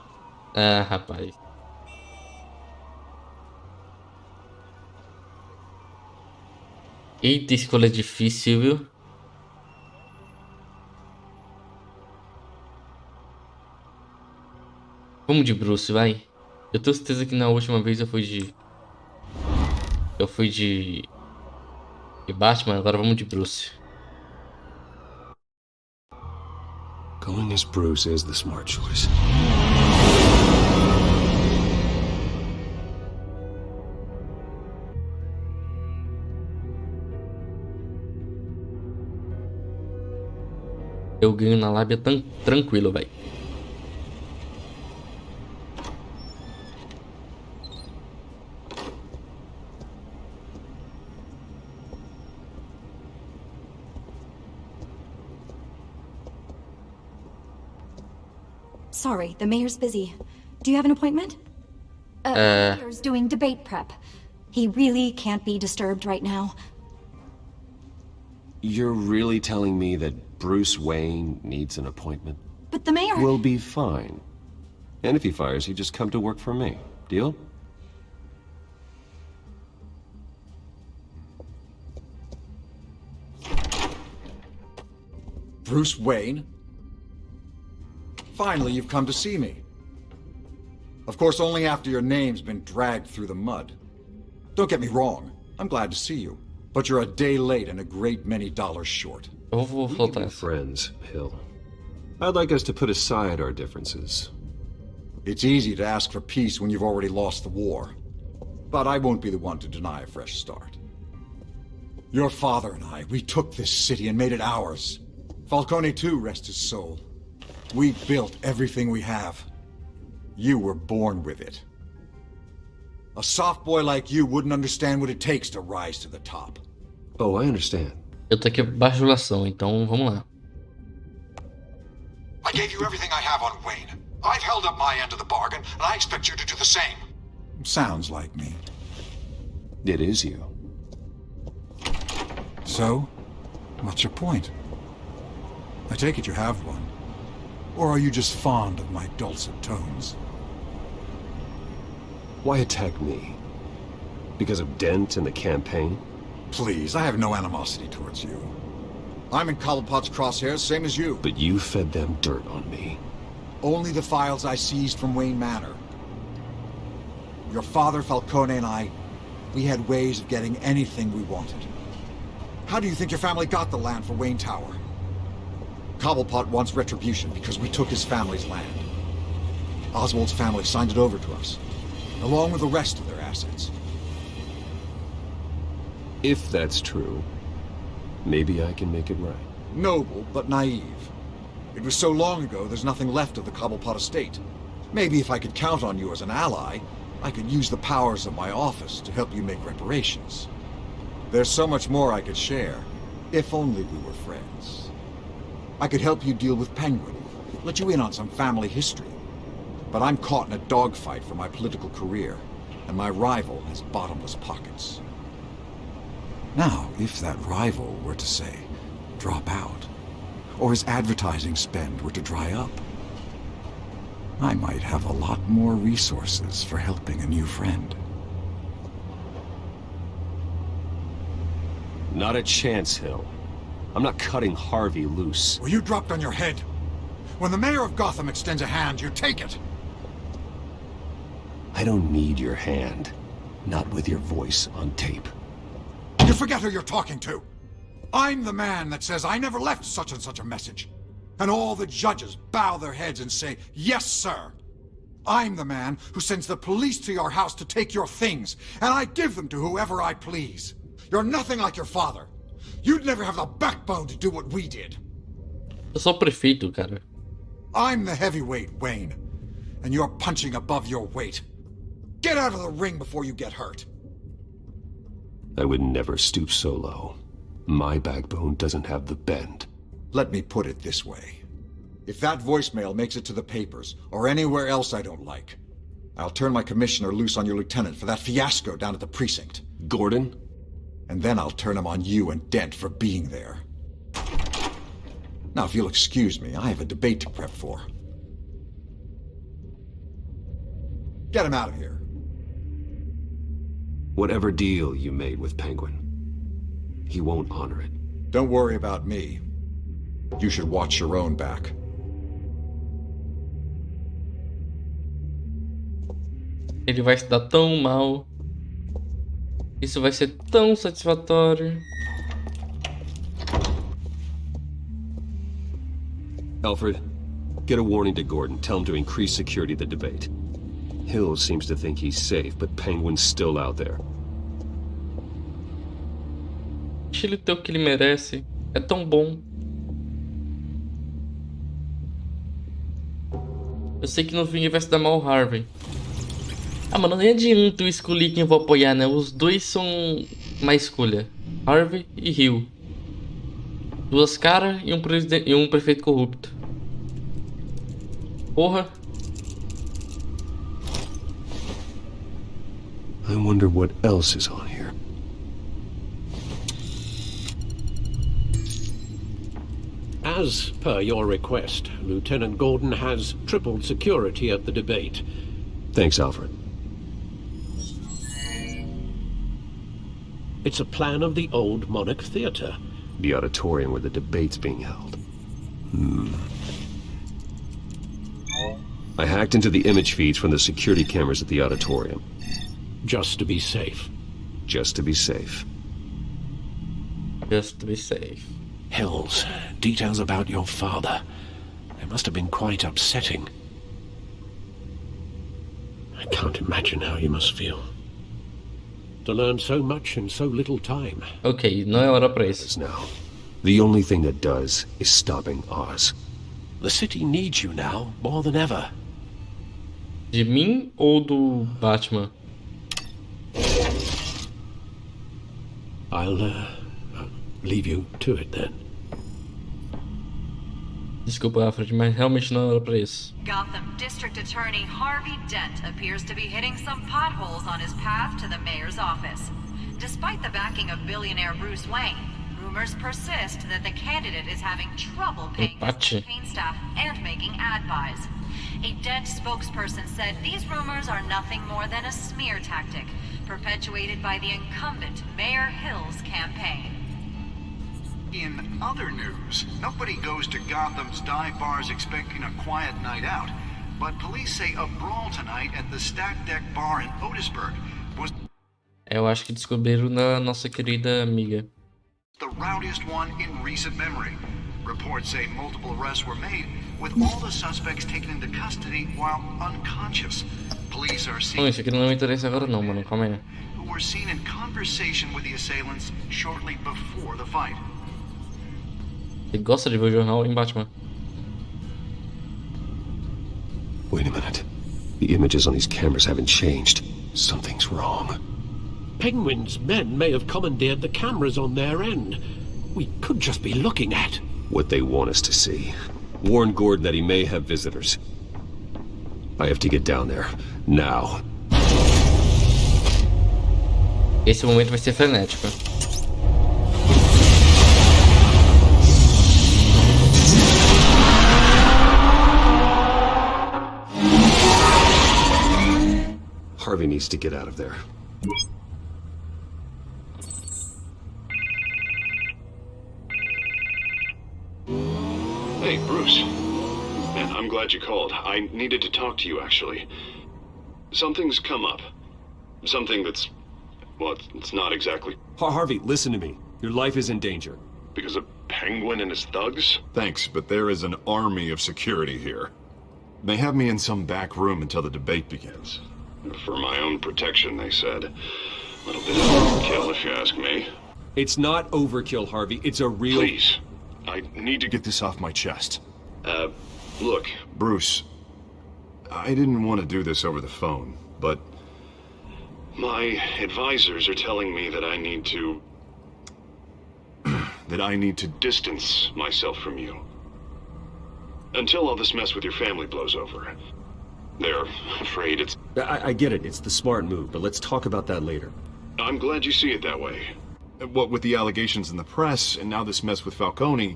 Ah, rapaz. Eita, escolha difícil, viu? Vamos de Bruce, vai. Eu tenho certeza que na última vez eu fui de... de Batman, agora vamos de Bruce. Going as Bruce is the smart choice. Eu ganho na lábia tão tranquilo, velho. Sorry, the mayor's busy. Do you have an appointment? The mayor's doing debate prep. He really can't be disturbed right now. You're really telling me that Bruce Wayne needs an appointment? But the mayor... We'll be fine. And if he fires, you just come to work for me. Deal? Bruce Wayne? Finally, you've come to see me. Of course, only after your name's been dragged through the mud. Don't get me wrong, I'm glad to see you. But you're a day late and a great many dollars short. We can be friends, Hill. I'd like us to put aside our differences. It's easy to ask for peace when you've already lost the war. But I won't be the one to deny a fresh start. Your father and I, we took this city and made it ours. Falcone too, rest his soul. We built everything we have. You were born with it. A soft boy like you wouldn't understand what it takes to rise to the top. Oh, I understand. Eu tô aqui bajulação, então vamos lá. I gave you everything I have on Wayne. I've held up my end of the bargain, and I expect you to do the same. Sounds like me. It is you. So, what's your point? I take it you have one. Or are you just fond of my dulcet tones? Why attack me? Because of Dent and the campaign? Please, I have no animosity towards you. I'm in Cobblepot's crosshairs, same as you. But you fed them dirt on me. Only the files I seized from Wayne Manor. Your father, Falcone, and I, we had ways of getting anything we wanted. How do you think your family got the land for Wayne Tower? Cobblepot wants retribution because we took his family's land. Oswald's family signed it over to us, along with the rest of their assets. If that's true, maybe I can make it right. Noble, but naive. It was so long ago, there's nothing left of the Cobblepot estate. Maybe if I could count on you as an ally, I could use the powers of my office to help you make reparations. There's so much more I could share, if only we were friends. I could help you deal with Penguin, let you in on some family history. But I'm caught in a dogfight for my political career, and my rival has bottomless pockets. Now, if that rival were to say, drop out, or his advertising spend were to dry up, I might have a lot more resources for helping a new friend. Not a chance, Hill. I'm not cutting Harvey loose. Well, you dropped on your head. When the mayor of Gotham extends a hand, you take it. I don't need your hand. Not with your voice on tape. You forget who you're talking to. I'm the man that says I never left such and such a message. And all the judges bow their heads and say, yes, sir. I'm the man who sends the police to your house to take your things, and I give them to whoever I please. You're nothing like your father. You'd never have the backbone to do what we did. Eu sou o prefeito, cara. I'm the heavyweight, Wayne. And you're punching above your weight. Get out of the ring before you get hurt. I would never stoop so low. My backbone doesn't have the bend. Let me put it this way. If that voicemail makes it to the papers, or anywhere else I don't like, I'll turn my commissioner loose on your lieutenant for that fiasco down at the precinct. Gordon? And then I'll turn him on you and Dent for being there. Now, if you'll excuse me, I have a debate to prep for. Get him out of here. Whatever deal you made with Penguin, he won't honor it. Don't worry about me. You should watch your own back. Ele vai se dar tão mal. Isso vai ser tão satisfatório. Alfred, get a warning to Gordon. Tell him to increase security at the debate. Hill seems to think he's safe, but Penguin's still out there. Deixa ele ter o que ele merece. É tão bom. Eu sei que no fim ele vai se dar mal ao Harvey. Ah, mano, nem adianta eu escolher quem eu vou apoiar, né? Os dois são uma escolha. Harvey e Hill. Duas caras e um prefeito corrupto. Porra. I wonder what else is on here. As per your request, Lieutenant Gordon has tripled security at the debate. Thanks, Alfred. It's a plan of the old Monarch Theatre. The auditorium where the debate's being held. I hacked into the image feeds from the security cameras at the auditorium. Just to be safe. Just to be safe. Just to be safe. Hills, details about your father. They must have been quite upsetting. I can't imagine how you must feel. To learn so much in so little time. Ok, não é hora pra isso. Now, the only thing that does is stopping Oz. The city needs you now more than ever. De mim ou do Batman? I'll leave you to it then. Desculpa, Alfred, mas realmente não é hora pra isso. Gotham District Attorney Harvey Dent appears to be hitting some potholes on his path to the mayor's office. Despite the backing of billionaire Bruce Wayne, rumors persist that the candidate is having trouble paying his campaign staff and making ad buys. A Dent spokesperson said these rumors are nothing more than a smear tactic, perpetuated by the incumbent Mayor Hill's campaign. In other news, nobody goes to Gotham's dive bars expecting a quiet night out, but police say a brawl tonight at the Stack Deck Bar in Otisburg was... Eu acho que descobriram na nossa querida amiga. ...the rowdiest one in recent memory. Reports say multiple arrests were made, with all the suspects taken into custody while unconscious. Police are Não, isso aqui não me interessa agora não, mano. Calma aí. ...who were seen in conversation with the assailants shortly before the fight. Você gosta de ver o jornal em Batman? Wait a minute. The images on these cameras haven't changed. Something's wrong. Penguin's men may have commandeered the cameras on their end. We could just be looking at what they want us to see. Warn Gordon that he may have visitors. I have to get down there. Now. Esse momento vai ser frenético. Harvey needs to get out of there. Hey, Bruce. Man, I'm glad you called. I needed to talk to you, actually. Something's come up. Something that's... well, it's not exactly... Harvey, listen to me. Your life is in danger. Because of Penguin and his thugs? Thanks, but there is an army of security here. They have me in some back room until the debate begins. For my own protection, they said. A little bit of overkill, if you ask me. It's not overkill, Harvey. It's a real... Please. I need to get this off my chest. Look, Bruce. I didn't want to do this over the phone, but... my advisors are telling me that I need to... that I need to distance myself from you. Until all this mess with your family blows over. They're afraid it's... I get it. It's the smart move, but let's talk about that later. I'm glad you see it that way. What with the allegations in the press, and now this mess with Falcone,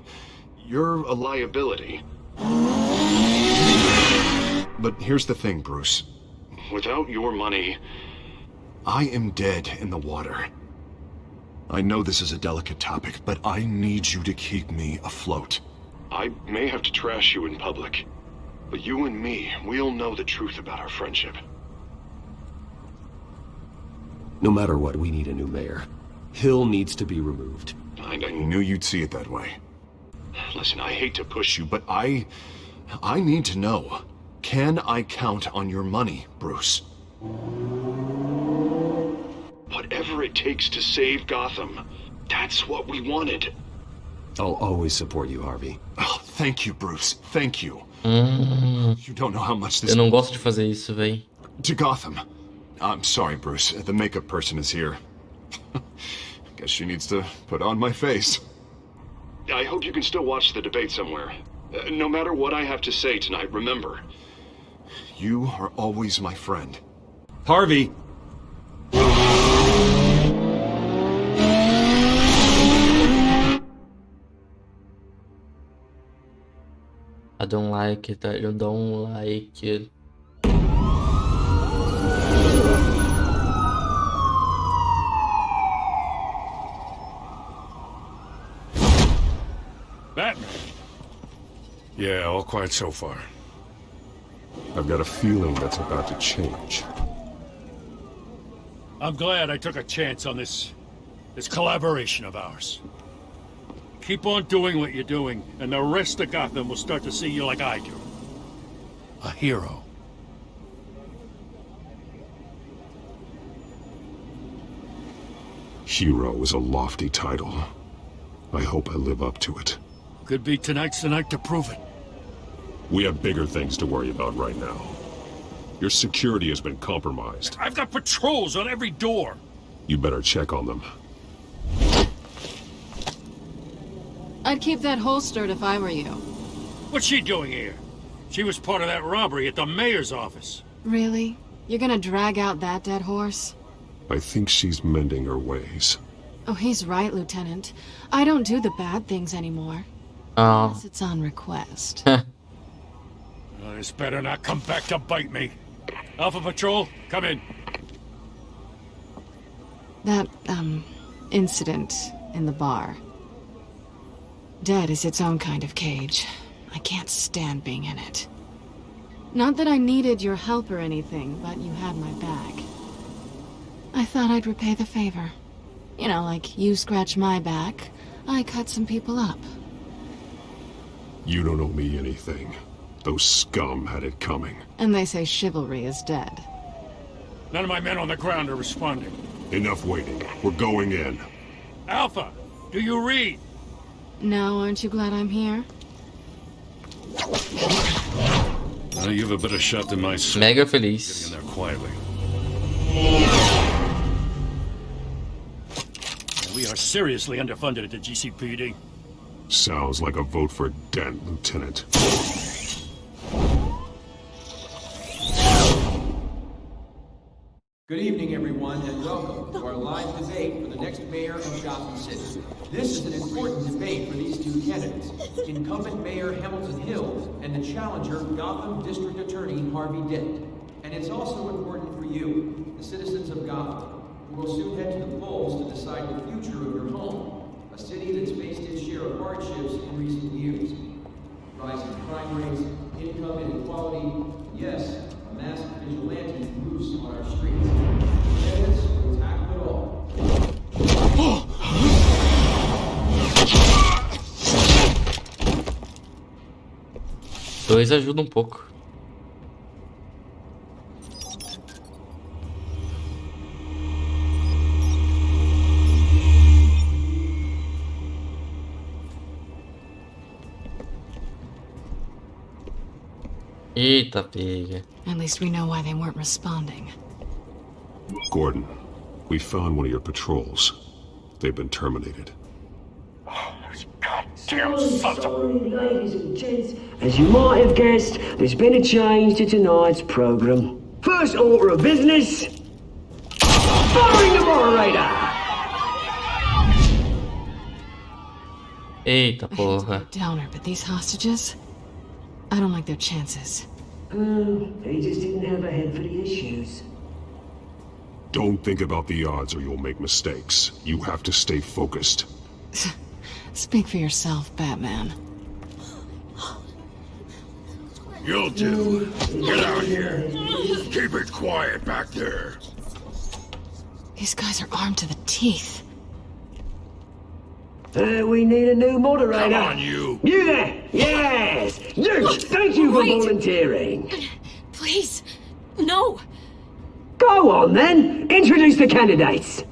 you're a liability. But here's the thing, Bruce. Without your money, I am dead in the water. I know this is a delicate topic, but I need you to keep me afloat. I may have to trash you in public, but you and me, we'll know the truth about our friendship. No matter what, we need a new mayor. Hill needs to be removed. I knew you'd see it that way. Listen, I hate to push you, but I need to know. Can I count on your money, Bruce? Whatever it takes to save Gotham. That's what we wanted. I'll always support you, Harvey. Oh, thank you, Bruce. Thank you. You don't know how much this... Eu não gosto de fazer isso, véi. To Gotham. I'm sorry, Bruce. The makeup person is here. Guess she needs to put on my face. I hope you can still watch the debate somewhere. No matter what I have to say tonight, remember, you are always my friend. Harvey! I don't like it. I don't like it. Batman. Yeah, all quiet so far. I've got a feeling that's about to change. I'm glad I took a chance on this collaboration of ours. Keep on doing what you're doing, and the rest of Gotham will start to see you like I do. A hero. Hero is a lofty title. I hope I live up to it. Could be tonight's the night to prove it. We have bigger things to worry about right now. Your security has been compromised. I've got patrols on every door. You better check on them. I'd keep that holstered if I were you. What's she doing here? She was part of that robbery at the mayor's office. Really? You're gonna drag out that dead horse? I think she's mending her ways. Oh, he's right, Lieutenant. I don't do the bad things anymore. Oh. Unless it's on request. This better not come back to bite me. Alpha Patrol, come in. That, incident in the bar. Dead is its own kind of cage. I can't stand being in it. Not that I needed your help or anything, but you had my back. I thought I'd repay the favor. You know, like you scratch my back, I cut some people up. You don't owe me anything. Those scum had it coming. And they say chivalry is dead. None of my men on the ground are responding. Enough waiting. We're going in. Alpha, do you read? Now, aren't you glad I'm here? You have a better shot than my son. Mega feliz. Getting in there quietly. We are seriously underfunded at the GCPD. Sounds like a vote for Dent, Lieutenant. Good evening, everyone, and welcome to our live debate for the next mayor of Gotham City. This is an important debate for these two candidates, incumbent Mayor Hamilton Hill and the challenger Gotham District Attorney Harvey Dent. And it's also important for you, the citizens of Gotham, who will soon head to the polls to decide the future of your home, a city that's faced its share of hardships in recent years. Rising crime rates, income inequality, yes, a massive vigilante loose on our streets. Candidates will tackle it all. Dois ajuda pouco. Eita, pega. At least we know why they weren't responding. Gordon, we found one of your patrols. They've been terminated. Goddamn sons of... Ladies and gents, as you might have guessed, there's been a change to tonight's program. First order of business, firing the moderator! Eita porra. Downer, but these hostages? I don't like their chances. They just didn't have a head for the issues. Don't think about the odds or you'll make mistakes. You have to stay focused. Speak for yourself, Batman. You'll do. Get out here. Keep it quiet back there. These guys are armed to the teeth. We need a new moderator. Come on, you. You there? Yes. You. Thank you for Wait. volunteering. Please, no. Go on then. Introduce the candidates.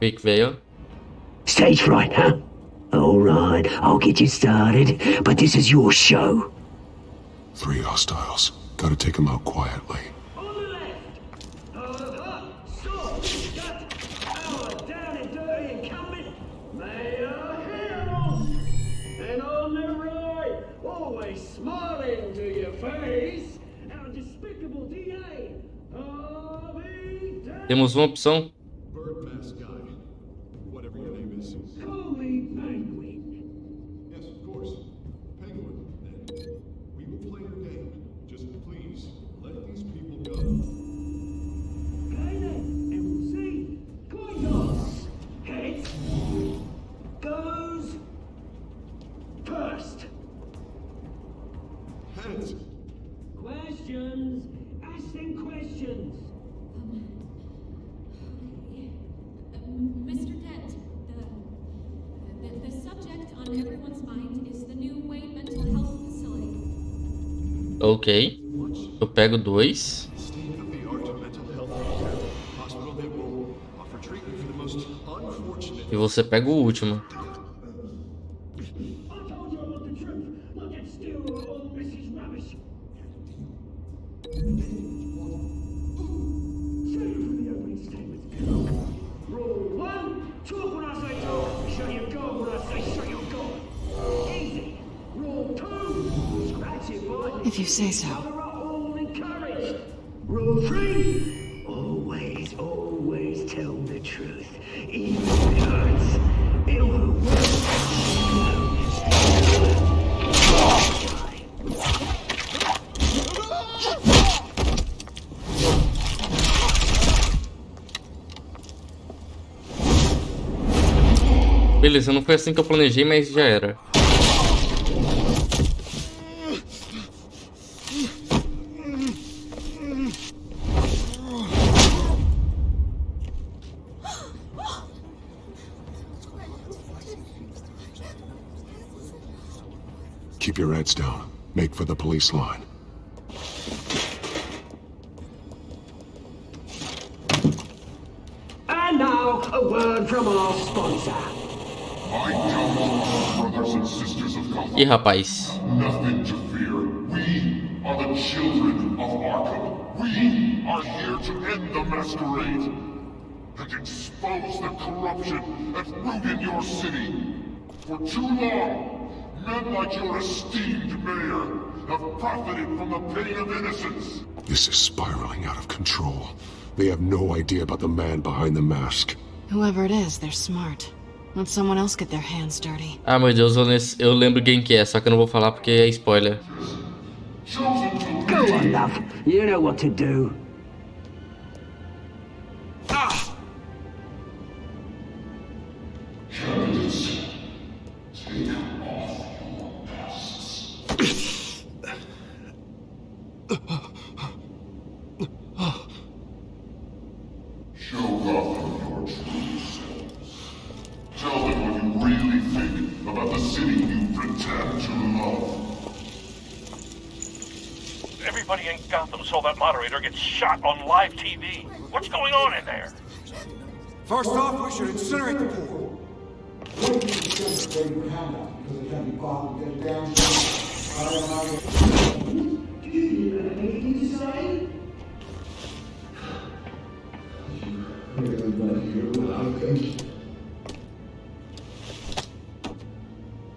Rick veio. Stage fright, huh? All right, I'll get you started, but this is your show. 3 hostiles. Gotta take them out quietly. Smiling to your face, our despicable DA, Harvey Dent. Temos uma opção. Birdmask guy. Whatever your name is. Call me Penguin. Yes, of course. Penguin, then. We will play your game. Just please, let these people go. Okay then, and we'll see. Coin toss. Heads. Goes first. Heads. Questions. Ask them questions. Mr. Dent, the subject on everyone's mind is the new Wayne Mental Health Facility. Ok. Eu pego 2. State-of-the-art mental health hospital that will offer treatment for the most unfortunate. E você pega o último. If you say so. Rule 3. Always, always tell the truth. Even if it hurts. It will Beleza, não foi assim que eu planejei, mas já era. Keep your heads down. Make for the police line. And now, a word from our sponsor. My Jones, brothers and sisters of Gotham. Ih, rapaz. Nothing to fear. We are the children of Arkham. We are here to end the masquerade and expose the corruption that ruined your city. For too long, men like your esteemed mayor have profited from the pain of innocence. This is spiraling out of control. They have no idea about the man behind the mask. Whoever it is, they're smart. Let someone else get their hands dirty. Ah, meu Deus, eu lembro quem que é, só que eu não vou falar porque é spoiler. Go on, love. You know what to do. Candidates, take off your masks. Show Gotham your true selves. Tell them what you really think about the city you pretend to love. Everybody in Gotham saw that moderator get shot on live TV. What's going on in there? First off, we should incinerate the pool.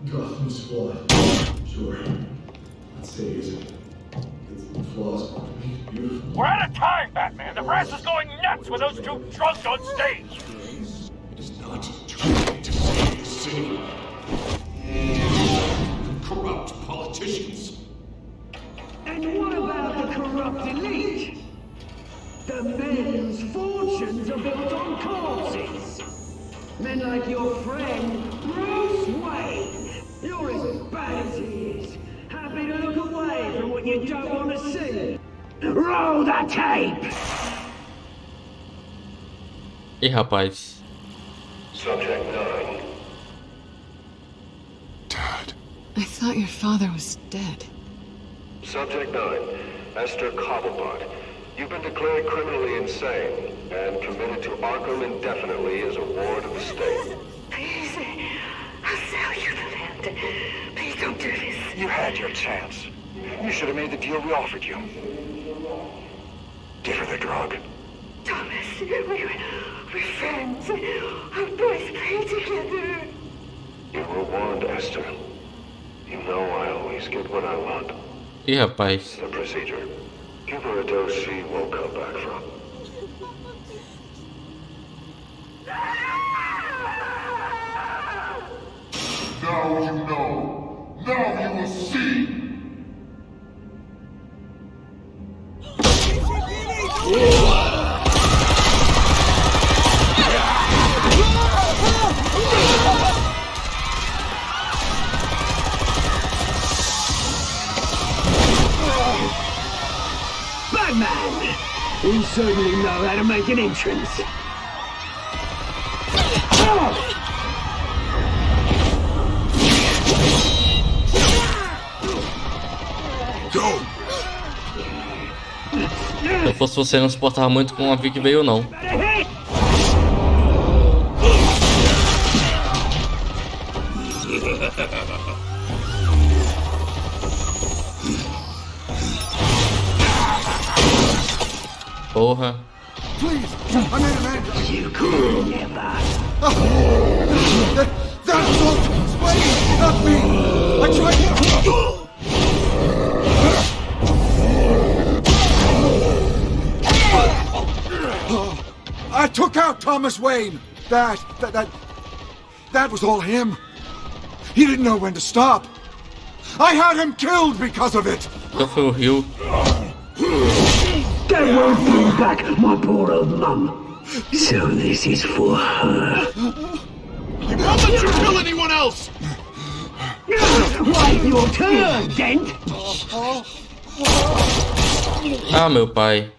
Gotham's flawed. Sure. Let's say it's flaws, but it's beautiful. We're out of time, Batman. The press is going nuts with those two drunks on stage. It's not trying to save the city. Corrupt politicians. And what about the corrupt elite? The men whose fortunes are built on corpses. Men like your friend, Bruce Wayne. You're as bad as he is. Happy to look away from what you don't want to see. Roll the tape! Ih, rapaz. Subject 9. I thought your father was dead. Subject 9, Esther Cobblepot. You've been declared criminally insane and committed to Arkham indefinitely as a ward of the state. Please, I'll sell you the land. Please don't do this. You had your chance. You should have made the deal we offered you. Give her the drug. Thomas, we're friends. Our boys play together. You were warned, Esther. You know I always get what I want. Ih, rapaz. The procedure. Give her a dose she won't come back from. Now you know. Now you will see. Batman! We certainly know how to make an entrance. Se eu fosse você, não se portava muito com a Vi que veio, não. Porra. Please, I made an end. You could never. That's all. Wait, not me. I tried. I took out Thomas Wayne. That was all him. He didn't know when to stop. I had him killed because of it. Então foi o Rio. That won't bring back my poor old mum. So this is for her. I won't let you kill anyone else! Wait your turn, Dent! Ah, meu pai.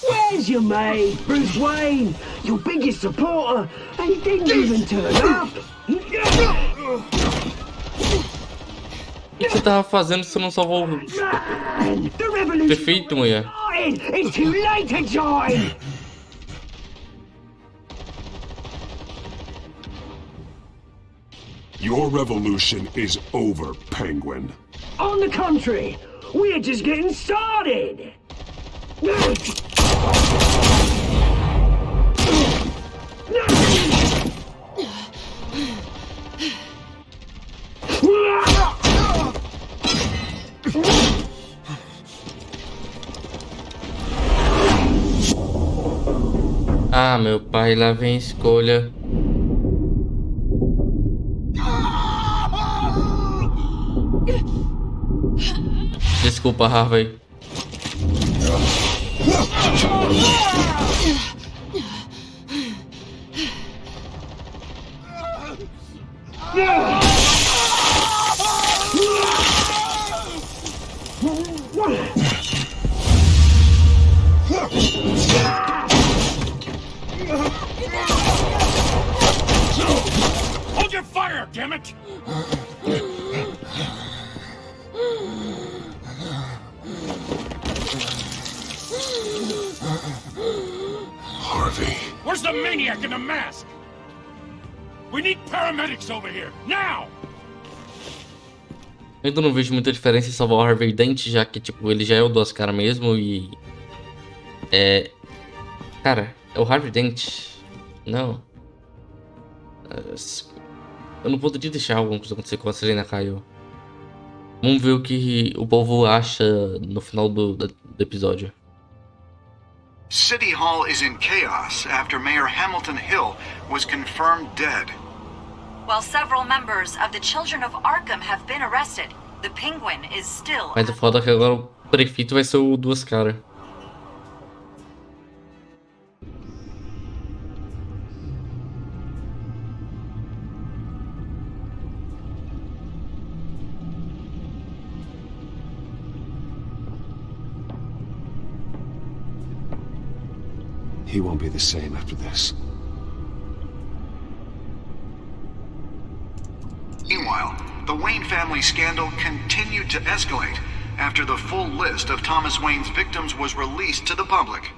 Where's your mate, Bruce Wayne? Your biggest supporter, and he didn't even turn up. O que você tava fazendo se você não salvou o... Perfeito, mulher. It's too late to join! Your revolution is over, Penguin. On the contrary, we're just getting started! Ah, meu pai, lá vem a escolha. Desculpa, Harvey. Hold your fire, damn it! Harvey. Where's the maniac in the mask? We need paramedics over here, now! Eu ainda não vejo muita diferença em salvar o Harvey Dent, já que, tipo, ele já é o Duas Caras mesmo e... Cara, é o Harvey Dent. Não. Eu não poderia deixar alguma coisa acontecer com a Selena Kyle. Vamos ver o que o povo acha no final do episódio. City Hall is in chaos after Mayor Hamilton Hill was confirmed dead. While several members of the Children of Arkham have been arrested, the Penguin is still... Mas o foda é que agora o prefeito vai ser o Duas Caras. He won't be the same after this. Meanwhile, the Wayne family scandal continued to escalate after the full list of Thomas Wayne's victims was released to the public.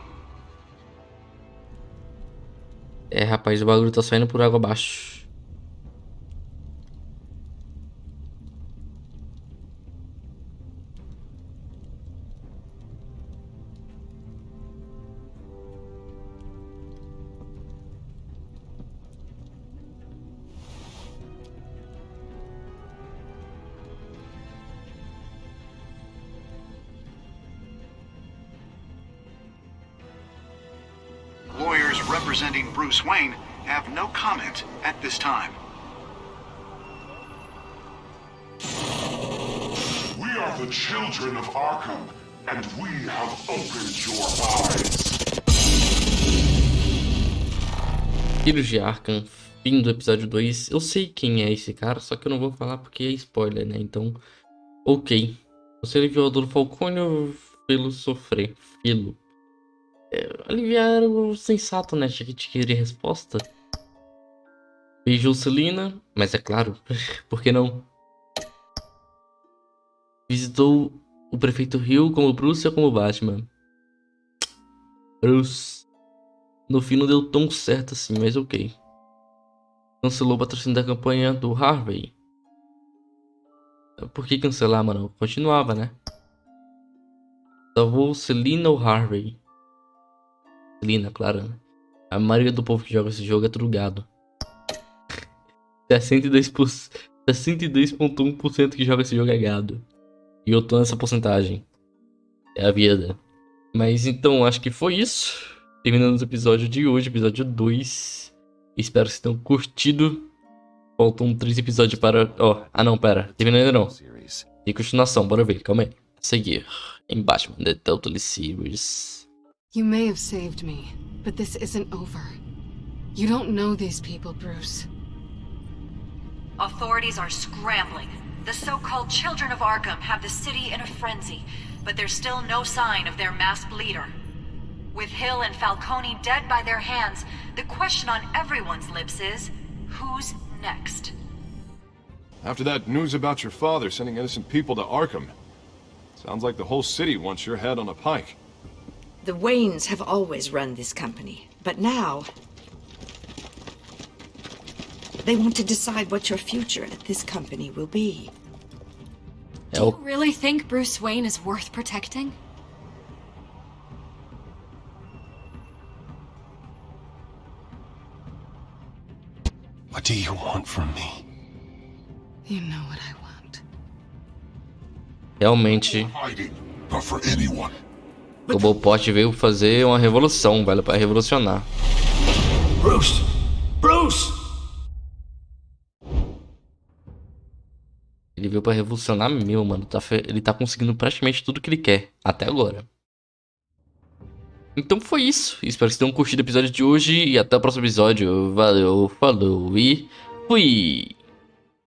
É, rapaz, o bagulho tá saindo por água abaixo. Lawyers representing Bruce Wayne have no comment at this time. We are the children of Arkham, and we have opened your eyes. Filhos de Arkham, fim do episódio 2. Eu sei quem é esse cara, só que eu não vou falar porque é spoiler, né? Então, ok. Você aliviou a dor do Falcone ou pelo sofrer? Filo. Aliviar o sensato, né? Já que te queria resposta. Beijou Celina, mas é claro, por que não? Visitou o prefeito Hill como Bruce ou como Batman? Bruce. No fim não deu tão certo assim, mas ok. Cancelou o patrocínio da campanha do Harvey. Por que cancelar, mano? Continuava, né? Salvou Celina ou Harvey? Celina, claro, né? A maioria do povo que joga esse jogo é tudo gado. 62,1% que joga esse jogo é gado. E eu tô nessa porcentagem. É a vida. Mas então, acho que foi isso. Terminando o episódio de hoje, episódio 2. Espero que vocês tenham curtido. Faltam 3 episódios para... Ah não, pera. Terminando ainda não. Tem continuação, bora ver, calma aí. A seguir, em Batman da Telltale Series. You may have saved me, but this isn't over. You don't know these people, Bruce. Authorities are scrambling. The so-called Children of Arkham have the city in a frenzy, but there's still no sign of their masked leader. With Hill and Falcone dead by their hands, the question on everyone's lips is, who's next? After that news about your father sending innocent people to Arkham, sounds like the whole city wants your head on a pike. The Waynes have always run this company, but now they want to decide what your future at this company will be. Do you really think Bruce Wayne is worth protecting? What do you want from me? You know what I want. Realmente, But for anyone. o Gabinete veio fazer uma revolução, velho, para revolucionar. Bruce! Bruce! Ele veio pra revolucionar mesmo, mano. Ele tá conseguindo praticamente tudo que ele quer, até agora. Então foi isso. Espero que vocês tenham curtido o episódio de hoje e até o próximo episódio. Valeu, falou e fui!